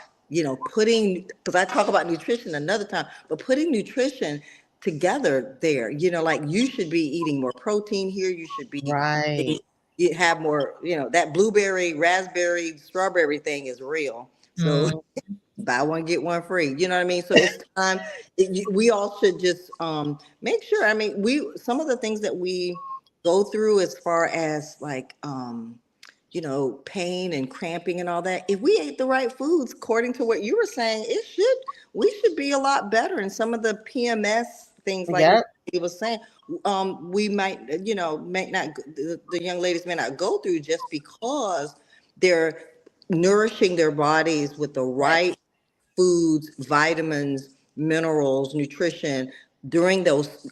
[SPEAKER 6] putting, because I talk about nutrition another time, but putting nutrition together there, like you should be eating more protein here. You should be
[SPEAKER 1] Right.
[SPEAKER 6] eating, you have more, that blueberry, raspberry, strawberry thing is real. So
[SPEAKER 2] Mm-hmm.
[SPEAKER 6] buy one, get one free. You know what I mean? So it's time. We all should just make sure. I mean, some of the things that we go through as far as like pain and cramping and all that. If we ate the right foods, according to what you were saying, we should be a lot better. And some of the PMS things, like
[SPEAKER 1] Yeah.
[SPEAKER 6] he was saying, we might, may not, the young ladies may not go through, just because they're nourishing their bodies with the
[SPEAKER 1] Right.
[SPEAKER 6] right foods, vitamins, minerals, nutrition during those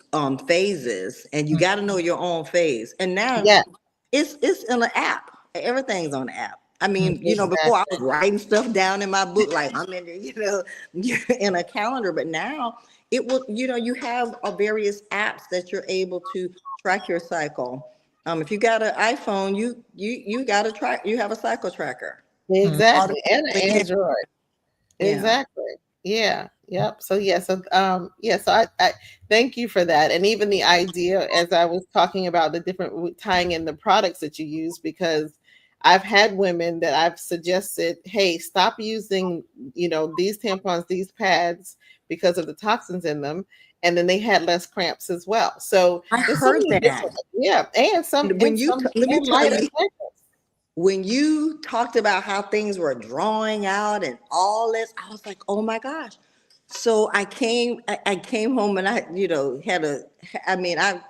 [SPEAKER 6] phases. And you got to know your own phase. And now
[SPEAKER 1] Yeah.
[SPEAKER 6] it's in an app. Everything's on the app. I mean, before I was
[SPEAKER 1] Exactly.
[SPEAKER 6] writing stuff down in my book, like I'm in, in a calendar, but now it will, you have various apps that you're able to track your cycle. If you got an iPhone, you got to track. You have a cycle tracker.
[SPEAKER 1] Exactly. And an
[SPEAKER 6] Automatically.
[SPEAKER 1] Android.
[SPEAKER 6] Yeah.
[SPEAKER 1] Exactly. Yeah. Yep. So yeah. So yeah. So I thank you for that. And even the idea, as I was talking about the different tying in the products that you use, because I've had women that I've suggested, hey, stop using, these tampons, these pads, because of the toxins in them, and then they had less cramps as well. So
[SPEAKER 6] I
[SPEAKER 1] there's so
[SPEAKER 6] heard
[SPEAKER 1] many
[SPEAKER 6] that.
[SPEAKER 1] different, yeah, and some
[SPEAKER 6] And when you let me
[SPEAKER 1] and
[SPEAKER 6] tell
[SPEAKER 1] lighter
[SPEAKER 6] you,
[SPEAKER 1] cycles.
[SPEAKER 6] when you talked about how things were drawing out and all this, I was like, oh my gosh. So I came home and I, had I mean, I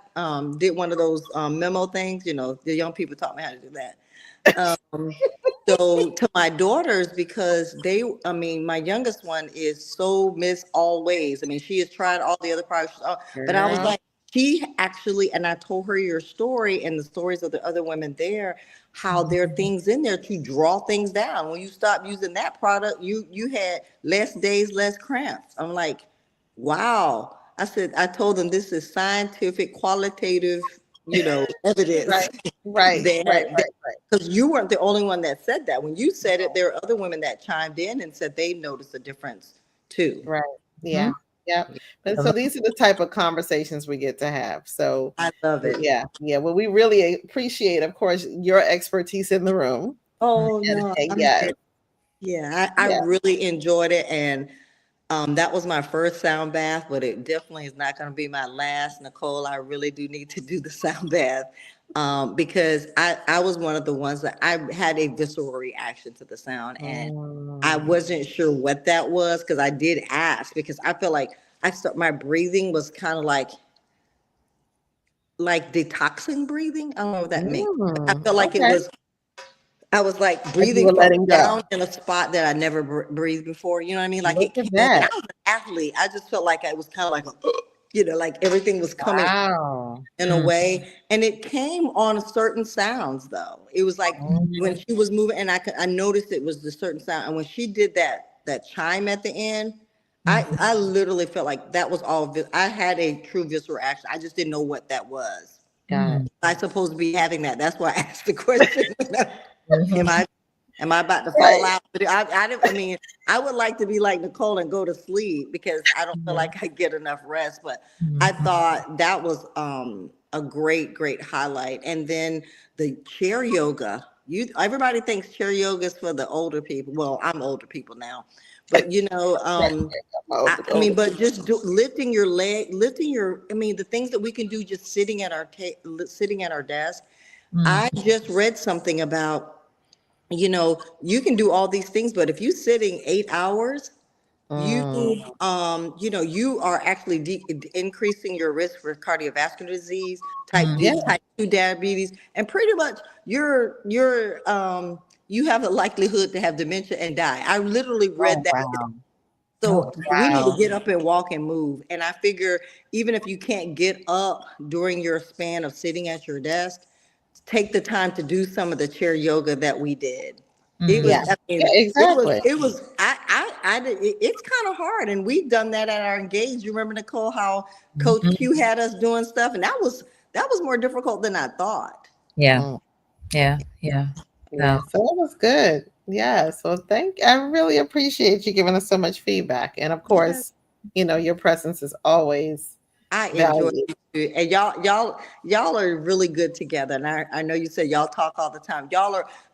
[SPEAKER 6] did one of those memo things, the young people taught me how to do that. Um, so to my daughters, because my youngest one is so Miss Always. I mean, she has tried all the other products, but I was
[SPEAKER 1] Girl.
[SPEAKER 6] like, she actually, and I told her your story and the stories of the other women there, how there are things in there to draw things down. When you stop using that product, you had less days, less cramps. I'm like, wow. I told them this is scientific, qualitative, evidence
[SPEAKER 1] Right. Right. Right.
[SPEAKER 6] that
[SPEAKER 1] Right. Right.
[SPEAKER 6] because you weren't the only one that said that. When you said it, there are other women that chimed in and said they noticed a difference too.
[SPEAKER 1] Right.
[SPEAKER 2] Mhm.
[SPEAKER 1] Yeah. Yeah. But so these are the type of conversations we get to have. So
[SPEAKER 6] I love it.
[SPEAKER 1] yeah. Yeah. Well, we really appreciate, of course, your expertise in the room.
[SPEAKER 6] Oh
[SPEAKER 1] And
[SPEAKER 6] no,
[SPEAKER 1] yes.
[SPEAKER 6] yeah, I
[SPEAKER 1] Yeah.
[SPEAKER 6] really enjoyed it, and that was my first sound bath, but it definitely is not going to be my last. Nicole, I really do need to do the sound bath because I was one of the ones that I had a visceral reaction to the sound, and I wasn't sure what that was because I did ask because I feel like my breathing was kind of like detoxing breathing. I don't know what that means. I felt like
[SPEAKER 1] Okay.
[SPEAKER 6] I was like
[SPEAKER 1] Like you
[SPEAKER 6] breathing
[SPEAKER 1] were
[SPEAKER 6] from
[SPEAKER 1] letting go.
[SPEAKER 6] down in a spot that I never breathed before. You know what I mean? Like
[SPEAKER 1] Look
[SPEAKER 6] it
[SPEAKER 1] at
[SPEAKER 6] came, and
[SPEAKER 1] that.
[SPEAKER 6] I was an athlete. I just felt like I was kind of like, like everything was coming
[SPEAKER 1] Wow.
[SPEAKER 6] in a way. And it came on certain sounds though. It was like when she was moving and I noticed it was the certain sound. And when she did that chime at the end, I literally felt like that was all I had a true visceral reaction. I just didn't know what that was.
[SPEAKER 1] Got it.
[SPEAKER 6] I supposed to be having that. That's why I asked the question. Am I about to fall
[SPEAKER 1] Right.
[SPEAKER 6] out? But I mean, I would like to be like Nicole and go to sleep because I don't feel like I get enough rest. But I thought that was a great highlight. And then the chair yoga. Everybody thinks chair yoga is for the older people. Well, I'm older people now, but
[SPEAKER 1] Right.
[SPEAKER 6] I mean, but just lifting your leg, I mean, the things that we can do just sitting at sitting at our desk. I just read something about, you can do all these things, but if you're sitting 8 hours, you, you are actually increasing your risk for cardiovascular disease,
[SPEAKER 1] Yeah.
[SPEAKER 6] type 2 diabetes, and pretty much you have a likelihood to have dementia and die. I literally read
[SPEAKER 1] Oh,
[SPEAKER 6] that.
[SPEAKER 1] wow.
[SPEAKER 6] So
[SPEAKER 1] Oh,
[SPEAKER 6] we need to
[SPEAKER 1] wow.
[SPEAKER 6] get up and walk and move. And I figure even if you can't get up during your span of sitting at your desk, take the time to do some of the chair yoga that we did. It was,
[SPEAKER 1] Yeah.
[SPEAKER 6] I
[SPEAKER 1] Yeah,
[SPEAKER 6] mean,
[SPEAKER 1] exactly.
[SPEAKER 6] it's kind of hard. And we've done that at our Engage. You remember, Nicole, how Coach Q had us doing stuff, and that was more difficult than I thought.
[SPEAKER 2] Yeah.
[SPEAKER 1] Mm.
[SPEAKER 2] Yeah.
[SPEAKER 1] Yeah. So that was good. Yeah. So I really appreciate you giving us so much feedback. And of course, your presence is always
[SPEAKER 6] I enjoy
[SPEAKER 1] valued.
[SPEAKER 6] you too. And y'all are really good together. And I know you said y'all talk all the time.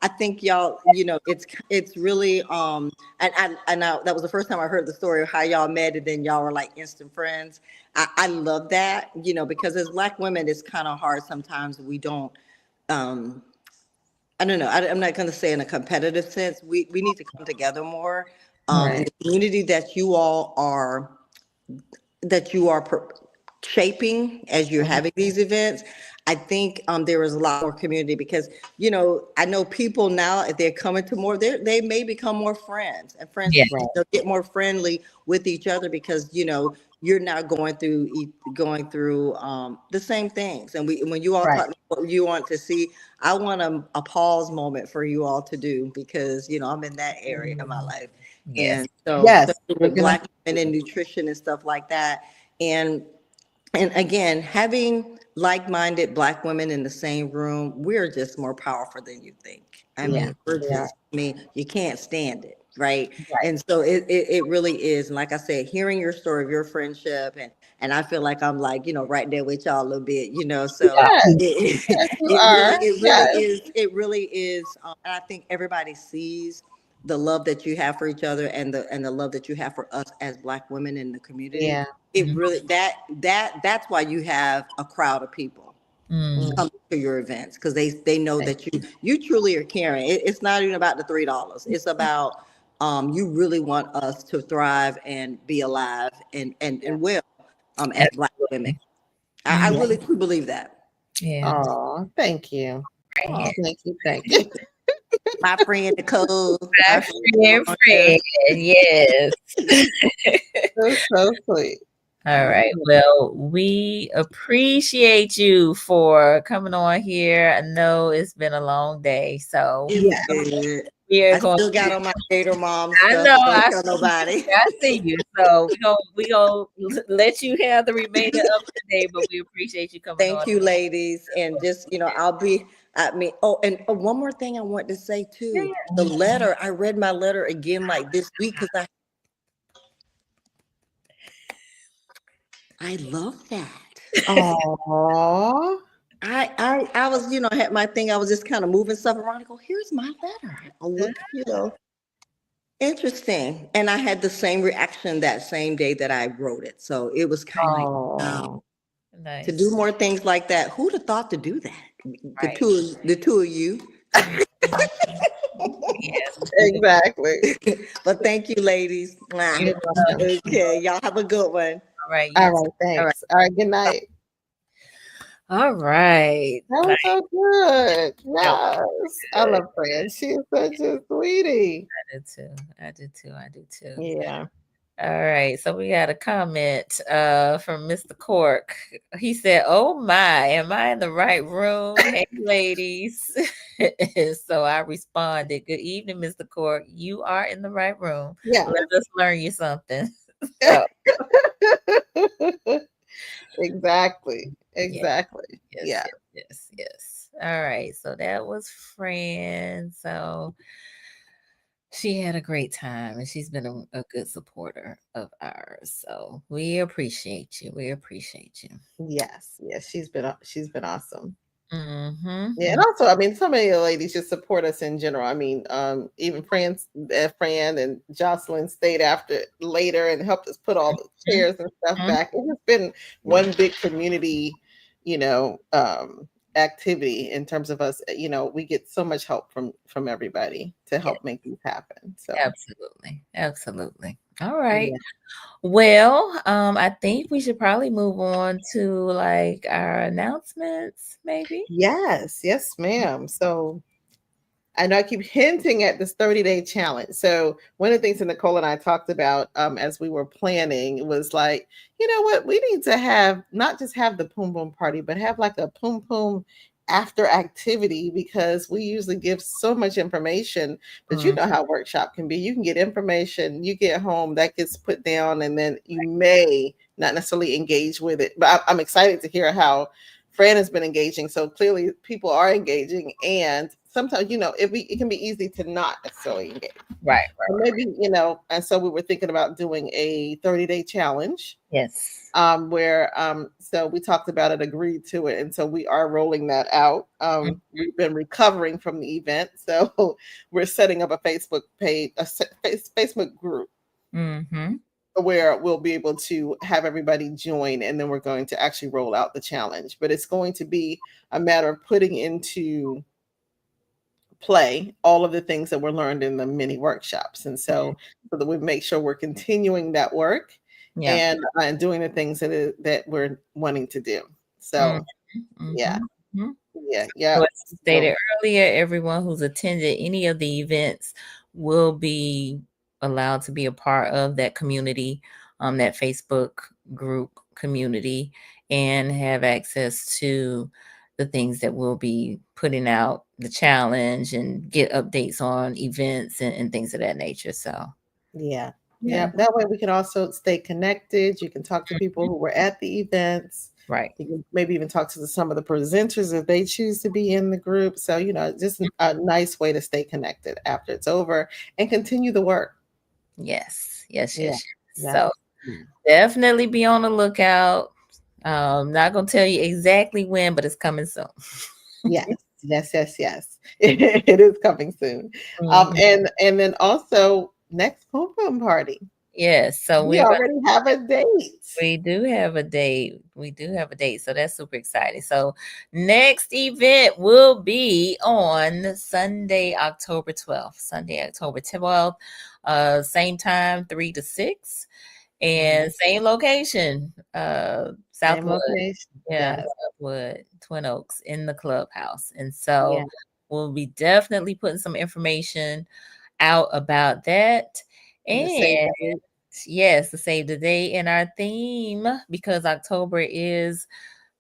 [SPEAKER 6] I think y'all, it's really, that was the first time I heard the story of how y'all met and then y'all were like instant friends. I love that, because as Black women, it's kind of hard sometimes. We don't, I don't know. I'm not going to say in a competitive sense. We need to come together more. In
[SPEAKER 1] Right.
[SPEAKER 6] the community that you all are, shaping as you're
[SPEAKER 1] Mhm.
[SPEAKER 6] having these events. I think there is a lot more community because I know people now, if they're coming to more, they may become more friends and
[SPEAKER 2] Yeah.
[SPEAKER 1] Right.
[SPEAKER 6] they'll get more friendly with each other because you're not going through the same things. And when you all
[SPEAKER 1] Right.
[SPEAKER 6] talk about what you want to see, I want a pause moment for you all to do because I'm in that area of my life.
[SPEAKER 2] Yes.
[SPEAKER 6] And so
[SPEAKER 1] Yes.
[SPEAKER 6] especially
[SPEAKER 1] We're
[SPEAKER 6] with
[SPEAKER 1] gonna
[SPEAKER 6] Black women and nutrition and stuff like that. And again, having like-minded Black women in the same room, we're just more powerful than you think. I
[SPEAKER 2] Yeah.
[SPEAKER 6] mean, we're
[SPEAKER 1] Yeah.
[SPEAKER 6] just, I mean, you can't stand it, right?
[SPEAKER 2] Right.
[SPEAKER 6] And so it really is. And like I said, hearing your story of your friendship, and I feel like I'm like, right there with y'all a little bit, so
[SPEAKER 1] Yes,
[SPEAKER 6] it,
[SPEAKER 1] yes, you
[SPEAKER 6] it really,
[SPEAKER 1] are.
[SPEAKER 6] it really
[SPEAKER 1] Yes.
[SPEAKER 6] is, it really is. And I think everybody sees the love that you have for each other, and the love that you have for us as Black women in the community.
[SPEAKER 1] Yeah.
[SPEAKER 6] It really, that's why you have a crowd of people
[SPEAKER 2] Mm.
[SPEAKER 1] Mm.
[SPEAKER 6] come to your events, because they know that you truly are caring. It's not even about the $3. It's about, you really want us to thrive and be alive and well, as Black women.
[SPEAKER 2] Absolutely.
[SPEAKER 6] I
[SPEAKER 2] Mm.
[SPEAKER 6] really do believe that.
[SPEAKER 2] Yeah.
[SPEAKER 1] Oh, thank you.
[SPEAKER 2] Right
[SPEAKER 1] Oh,
[SPEAKER 2] here.
[SPEAKER 1] thank you. Thank you.
[SPEAKER 6] My friend Nicole,
[SPEAKER 2] My
[SPEAKER 6] our
[SPEAKER 2] friend,
[SPEAKER 6] friend.
[SPEAKER 2] yes.
[SPEAKER 1] So sweet.
[SPEAKER 2] All right. Well, we appreciate you for coming on here. I know it's been a long day, so
[SPEAKER 6] It was good.
[SPEAKER 2] we are
[SPEAKER 6] I
[SPEAKER 2] going
[SPEAKER 6] still got
[SPEAKER 2] to.
[SPEAKER 6] on my Gator Mom
[SPEAKER 2] I
[SPEAKER 6] stuff,
[SPEAKER 2] know.
[SPEAKER 6] but don't tell nobody.
[SPEAKER 2] I see you. So we gonna let you have the remainder of the day, but we appreciate you coming
[SPEAKER 6] Thank
[SPEAKER 2] on.
[SPEAKER 6] you, ladies. And just, I mean, and one more thing I want to say too.
[SPEAKER 2] Yeah.
[SPEAKER 6] The letter, I read my letter again like this week because I love that.
[SPEAKER 1] Oh,
[SPEAKER 6] I was, had my thing. I was just kind of moving stuff around. I go, here's my letter. I'll look, interesting. And I had the same reaction that same day that I wrote it. So it was kind of like,
[SPEAKER 1] oh,
[SPEAKER 6] to do
[SPEAKER 2] Nice.
[SPEAKER 6] more things like that. Who'd have thought to do that?
[SPEAKER 2] Right.
[SPEAKER 6] The two of you.
[SPEAKER 2] Yes.
[SPEAKER 1] exactly.
[SPEAKER 6] But thank you, ladies.
[SPEAKER 2] You're
[SPEAKER 6] Mwah.
[SPEAKER 2] welcome.
[SPEAKER 6] Okay, y'all have a good one.
[SPEAKER 2] All right. You
[SPEAKER 1] All
[SPEAKER 2] too.
[SPEAKER 1] right.
[SPEAKER 2] All right.
[SPEAKER 1] Thanks. All right. Good night.
[SPEAKER 2] All right.
[SPEAKER 1] That was
[SPEAKER 2] Nice.
[SPEAKER 1] so good.
[SPEAKER 2] That
[SPEAKER 1] Yes. I
[SPEAKER 2] good.
[SPEAKER 1] love Fran. She's such a sweetie.
[SPEAKER 2] I do too. I do too. I do too.
[SPEAKER 1] Yeah.
[SPEAKER 2] All right. So we got a comment from Mr. Cork. He said, "Oh my, am I in the right room? Hey ladies." So I responded, "Good evening, Mr. Cork. You are in the right room.
[SPEAKER 1] Yeah.
[SPEAKER 2] Let us learn you something." So
[SPEAKER 1] Exactly.
[SPEAKER 2] yeah.
[SPEAKER 1] Exactly.
[SPEAKER 2] Yes,
[SPEAKER 1] Yeah.
[SPEAKER 2] yes, yes, yes. All right. So that was Fran. So she had a great time and she's been a good supporter of ours. So we appreciate you. We appreciate you.
[SPEAKER 1] Yes. Yes. She's been awesome. Yeah, and
[SPEAKER 2] Mm-hmm.
[SPEAKER 1] also, I mean, so many of the ladies just support us in general. I mean, even Fran and Jocelyn stayed after later and helped us put all the chairs and stuff back. It has been one big community, you know, activity in terms of us. We get so much help from everybody to
[SPEAKER 2] Yeah,
[SPEAKER 1] help make these happen. So,
[SPEAKER 2] absolutely. Absolutely. All right.
[SPEAKER 1] yeah.
[SPEAKER 2] Well, I think we should probably move on to like our announcements, maybe.
[SPEAKER 1] Yes, yes, ma'am. So I know I keep hinting at this 30-day challenge. So one of the things that Nicole and I talked about as we were planning was like, you know what, we need to have not just have the Pum Pum party, but have like a Pum Pum after activity because we usually give so much information. But you
[SPEAKER 2] Mm,
[SPEAKER 1] know how workshop can be. You can get information, you get home, that gets put down, and then you may not necessarily engage with it. But I'm excited to hear how Fran has been engaging, so clearly people are engaging, and sometimes it can be easy to not necessarily engage.
[SPEAKER 2] right,
[SPEAKER 1] So
[SPEAKER 2] right.
[SPEAKER 1] maybe and so we were thinking about doing a 30-day challenge,
[SPEAKER 2] Yes.
[SPEAKER 1] where so we talked about it, agreed to it, and so we are rolling that out. We've been recovering from the event, so we're setting up a Facebook page, Facebook group
[SPEAKER 2] Mm-hmm.
[SPEAKER 1] where we'll be able to have everybody join, and then we're going to actually roll out the challenge. But it's going to be a matter of putting into play all of the things that were learned in the mini workshops, and so that we make sure we're continuing that work
[SPEAKER 2] Yeah.
[SPEAKER 1] and doing the things that we're wanting to do. So yeah,
[SPEAKER 2] Mm-hmm.
[SPEAKER 1] yeah.
[SPEAKER 2] So as
[SPEAKER 1] So
[SPEAKER 2] stated earlier, everyone who's attended any of the events will be allowed to be a part of that community, that Facebook group community, and have access to the things that we'll be putting out, the challenge, and get updates on events and things of that nature. So,
[SPEAKER 1] yeah.
[SPEAKER 2] yeah.
[SPEAKER 1] That way we can also stay connected. You can talk to people who were at the events.
[SPEAKER 2] Right.
[SPEAKER 1] You can maybe even talk to some of the presenters if they choose to be in the group. So, just a nice way to stay connected after it's over and continue the work.
[SPEAKER 2] Yes. Yes.
[SPEAKER 1] Yeah.
[SPEAKER 2] Yes. Yes.
[SPEAKER 1] Yeah.
[SPEAKER 2] So definitely be on the lookout. Not gonna tell you exactly when, but it's coming soon.
[SPEAKER 1] Yes. Yes. Yes. Yes. It is coming soon.
[SPEAKER 2] Mhm.
[SPEAKER 1] And then also next PumPum party.
[SPEAKER 2] Yes. So
[SPEAKER 1] We
[SPEAKER 2] we're about
[SPEAKER 1] already have a date.
[SPEAKER 2] We do have a date. We do have a date. So that's super exciting. So next event will be on Sunday, October 12th. Sunday, October 12th. Same time, 3 to 6. And same location.
[SPEAKER 1] Same
[SPEAKER 2] Southwood.
[SPEAKER 1] location.
[SPEAKER 2] Yeah,
[SPEAKER 1] Yes.
[SPEAKER 2] Southwood, Twin Oaks in the clubhouse. And
[SPEAKER 1] Yeah.
[SPEAKER 2] so we'll be definitely putting some information out about that.
[SPEAKER 1] And the same
[SPEAKER 2] And
[SPEAKER 1] date.
[SPEAKER 2] yes, to save the day in our theme, because October is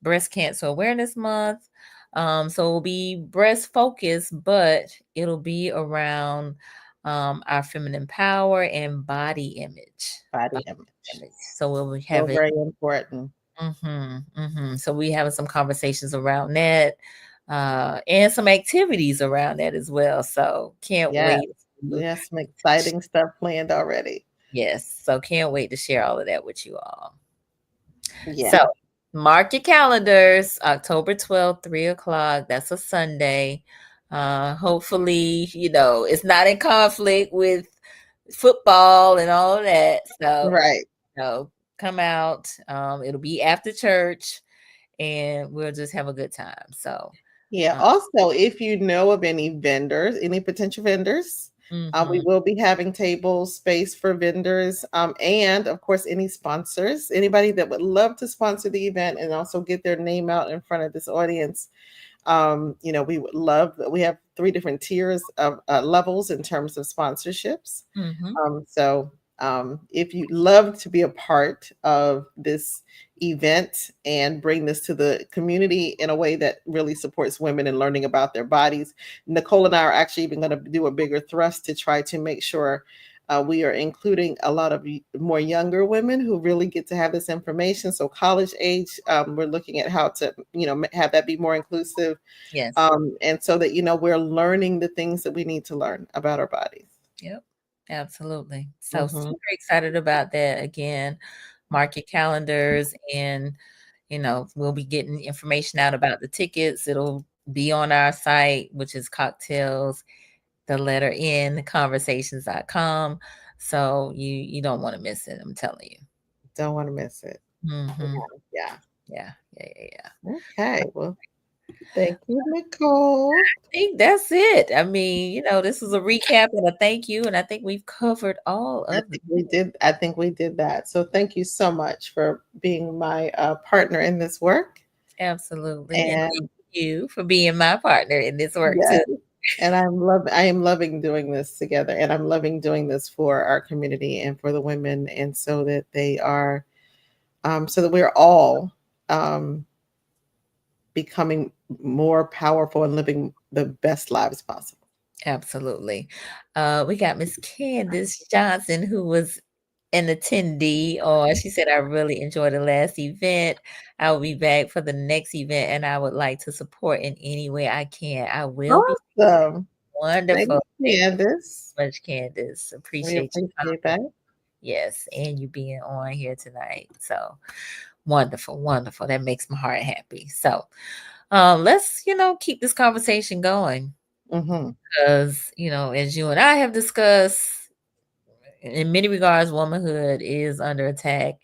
[SPEAKER 2] Breast Cancer Awareness Month. So it'll be breast focused, but it'll be around our feminine power and body image.
[SPEAKER 1] Body
[SPEAKER 2] Body
[SPEAKER 1] image.
[SPEAKER 2] image. So we'll be
[SPEAKER 1] So
[SPEAKER 2] having
[SPEAKER 1] very important.
[SPEAKER 2] So we having some conversations around that, and some activities around that as well. So can't
[SPEAKER 1] Yes.
[SPEAKER 2] wait.
[SPEAKER 1] We have some exciting stuff planned already.
[SPEAKER 2] Yes, so can't wait to share all of that with you all.
[SPEAKER 1] Yeah.
[SPEAKER 2] So mark your calendars, October 12th, 3 o'clock. That's a Sunday. Hopefully, it's not in conflict with football and all of that. So,
[SPEAKER 1] Right.
[SPEAKER 2] come out. It'll be after church and we'll just have a good time. So,
[SPEAKER 1] Yeah. Also, if you know of any vendors, any potential vendors, we
[SPEAKER 2] mhm.
[SPEAKER 1] will be having table space for vendors, and of course, any sponsors, anybody that would love to sponsor the event and also get their name out in front of this audience. We would love. We have 3 different tiers of levels in terms of sponsorships.
[SPEAKER 2] Mhm.
[SPEAKER 1] If you'd love to be a part of this event and bring this to the community in a way that really supports women and learning about their bodies, Nicole and I are actually even going to do a bigger thrust to try to make sure we are including a lot of more younger women who really get to have this information. So college age, we're looking at how to, have that be more inclusive.
[SPEAKER 2] Yes.
[SPEAKER 1] And so that, we're learning the things that we need to learn about our bodies.
[SPEAKER 2] Yep. Absolutely. So
[SPEAKER 1] Mhm.
[SPEAKER 2] super excited about that. Again, mark your calendars, and we'll be getting information out about the tickets. It'll be on our site, which is cocktails, the letter N, conversations.com. So you don't want to miss it. I'm telling you.
[SPEAKER 1] Don't want to miss it.
[SPEAKER 2] Mhm.
[SPEAKER 1] Yeah.
[SPEAKER 2] Yeah.
[SPEAKER 1] Okay. Well, thank you, Nicole.
[SPEAKER 2] I think that's it. I mean, this was a recap and a thank you, and I think we've covered all
[SPEAKER 1] I
[SPEAKER 2] of
[SPEAKER 1] think we did. I think we did that. So thank you so much for being my partner in this work.
[SPEAKER 2] Absolutely. And thank
[SPEAKER 1] And
[SPEAKER 2] you for being my partner in this work
[SPEAKER 1] yes,
[SPEAKER 2] too.
[SPEAKER 1] and I am loving doing this together, and I'm loving doing this for our community and for the women, and so that they are, so that we're all um, becoming more powerful and living the best lives possible.
[SPEAKER 2] Absolutely. We got Miss Candace Johnson, who was an attendee, or she said, I really enjoyed the last event. I will be back for the next event, and I would like to support in any way I can. I will be
[SPEAKER 1] Awesome.
[SPEAKER 2] wonderful.
[SPEAKER 1] Thanks,
[SPEAKER 2] Thank you
[SPEAKER 1] Candace.
[SPEAKER 2] so much, Candace.
[SPEAKER 1] We
[SPEAKER 2] Appreciate you
[SPEAKER 1] appreciate
[SPEAKER 2] coming.
[SPEAKER 1] that.
[SPEAKER 2] Yes, and you being on here tonight. So wonderful, wonderful. That makes my heart happy. So let's, keep this conversation going.
[SPEAKER 1] Mm-hmm.
[SPEAKER 2] Because, as you and I have discussed, in many regards, womanhood is under attack.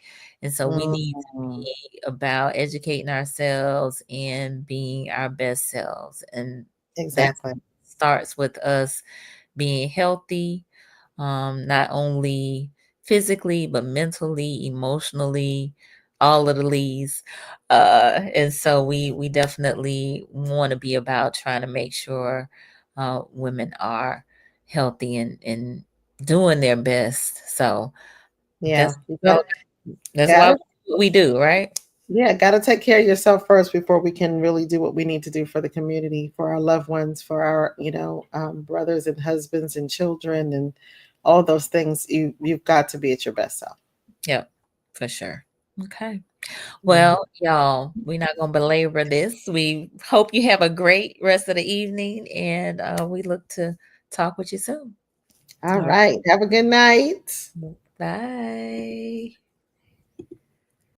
[SPEAKER 2] And so we need to
[SPEAKER 1] Mm-hmm.
[SPEAKER 2] be about educating ourselves and being our best selves. And that
[SPEAKER 1] Exactly.
[SPEAKER 2] starts with us being healthy, not only physically, but mentally, emotionally, all of the leads. And so we definitely want to be about trying to make sure women are healthy and doing their best. So
[SPEAKER 1] Yeah.
[SPEAKER 2] that's so that's
[SPEAKER 1] Got
[SPEAKER 2] why
[SPEAKER 1] it.
[SPEAKER 2] we do, right?
[SPEAKER 1] Yeah, got to take care of yourself first before we can really do what we need to do for the community, for our loved ones, for our, brothers and husbands and children and all those things. You've got to be at your best self.
[SPEAKER 2] Yep, for sure. Okay. Well, y'all, we're not going to belabor this. We hope you have a great rest of the evening, and we look to talk with you soon.
[SPEAKER 1] All right. Have a good night.
[SPEAKER 2] Bye.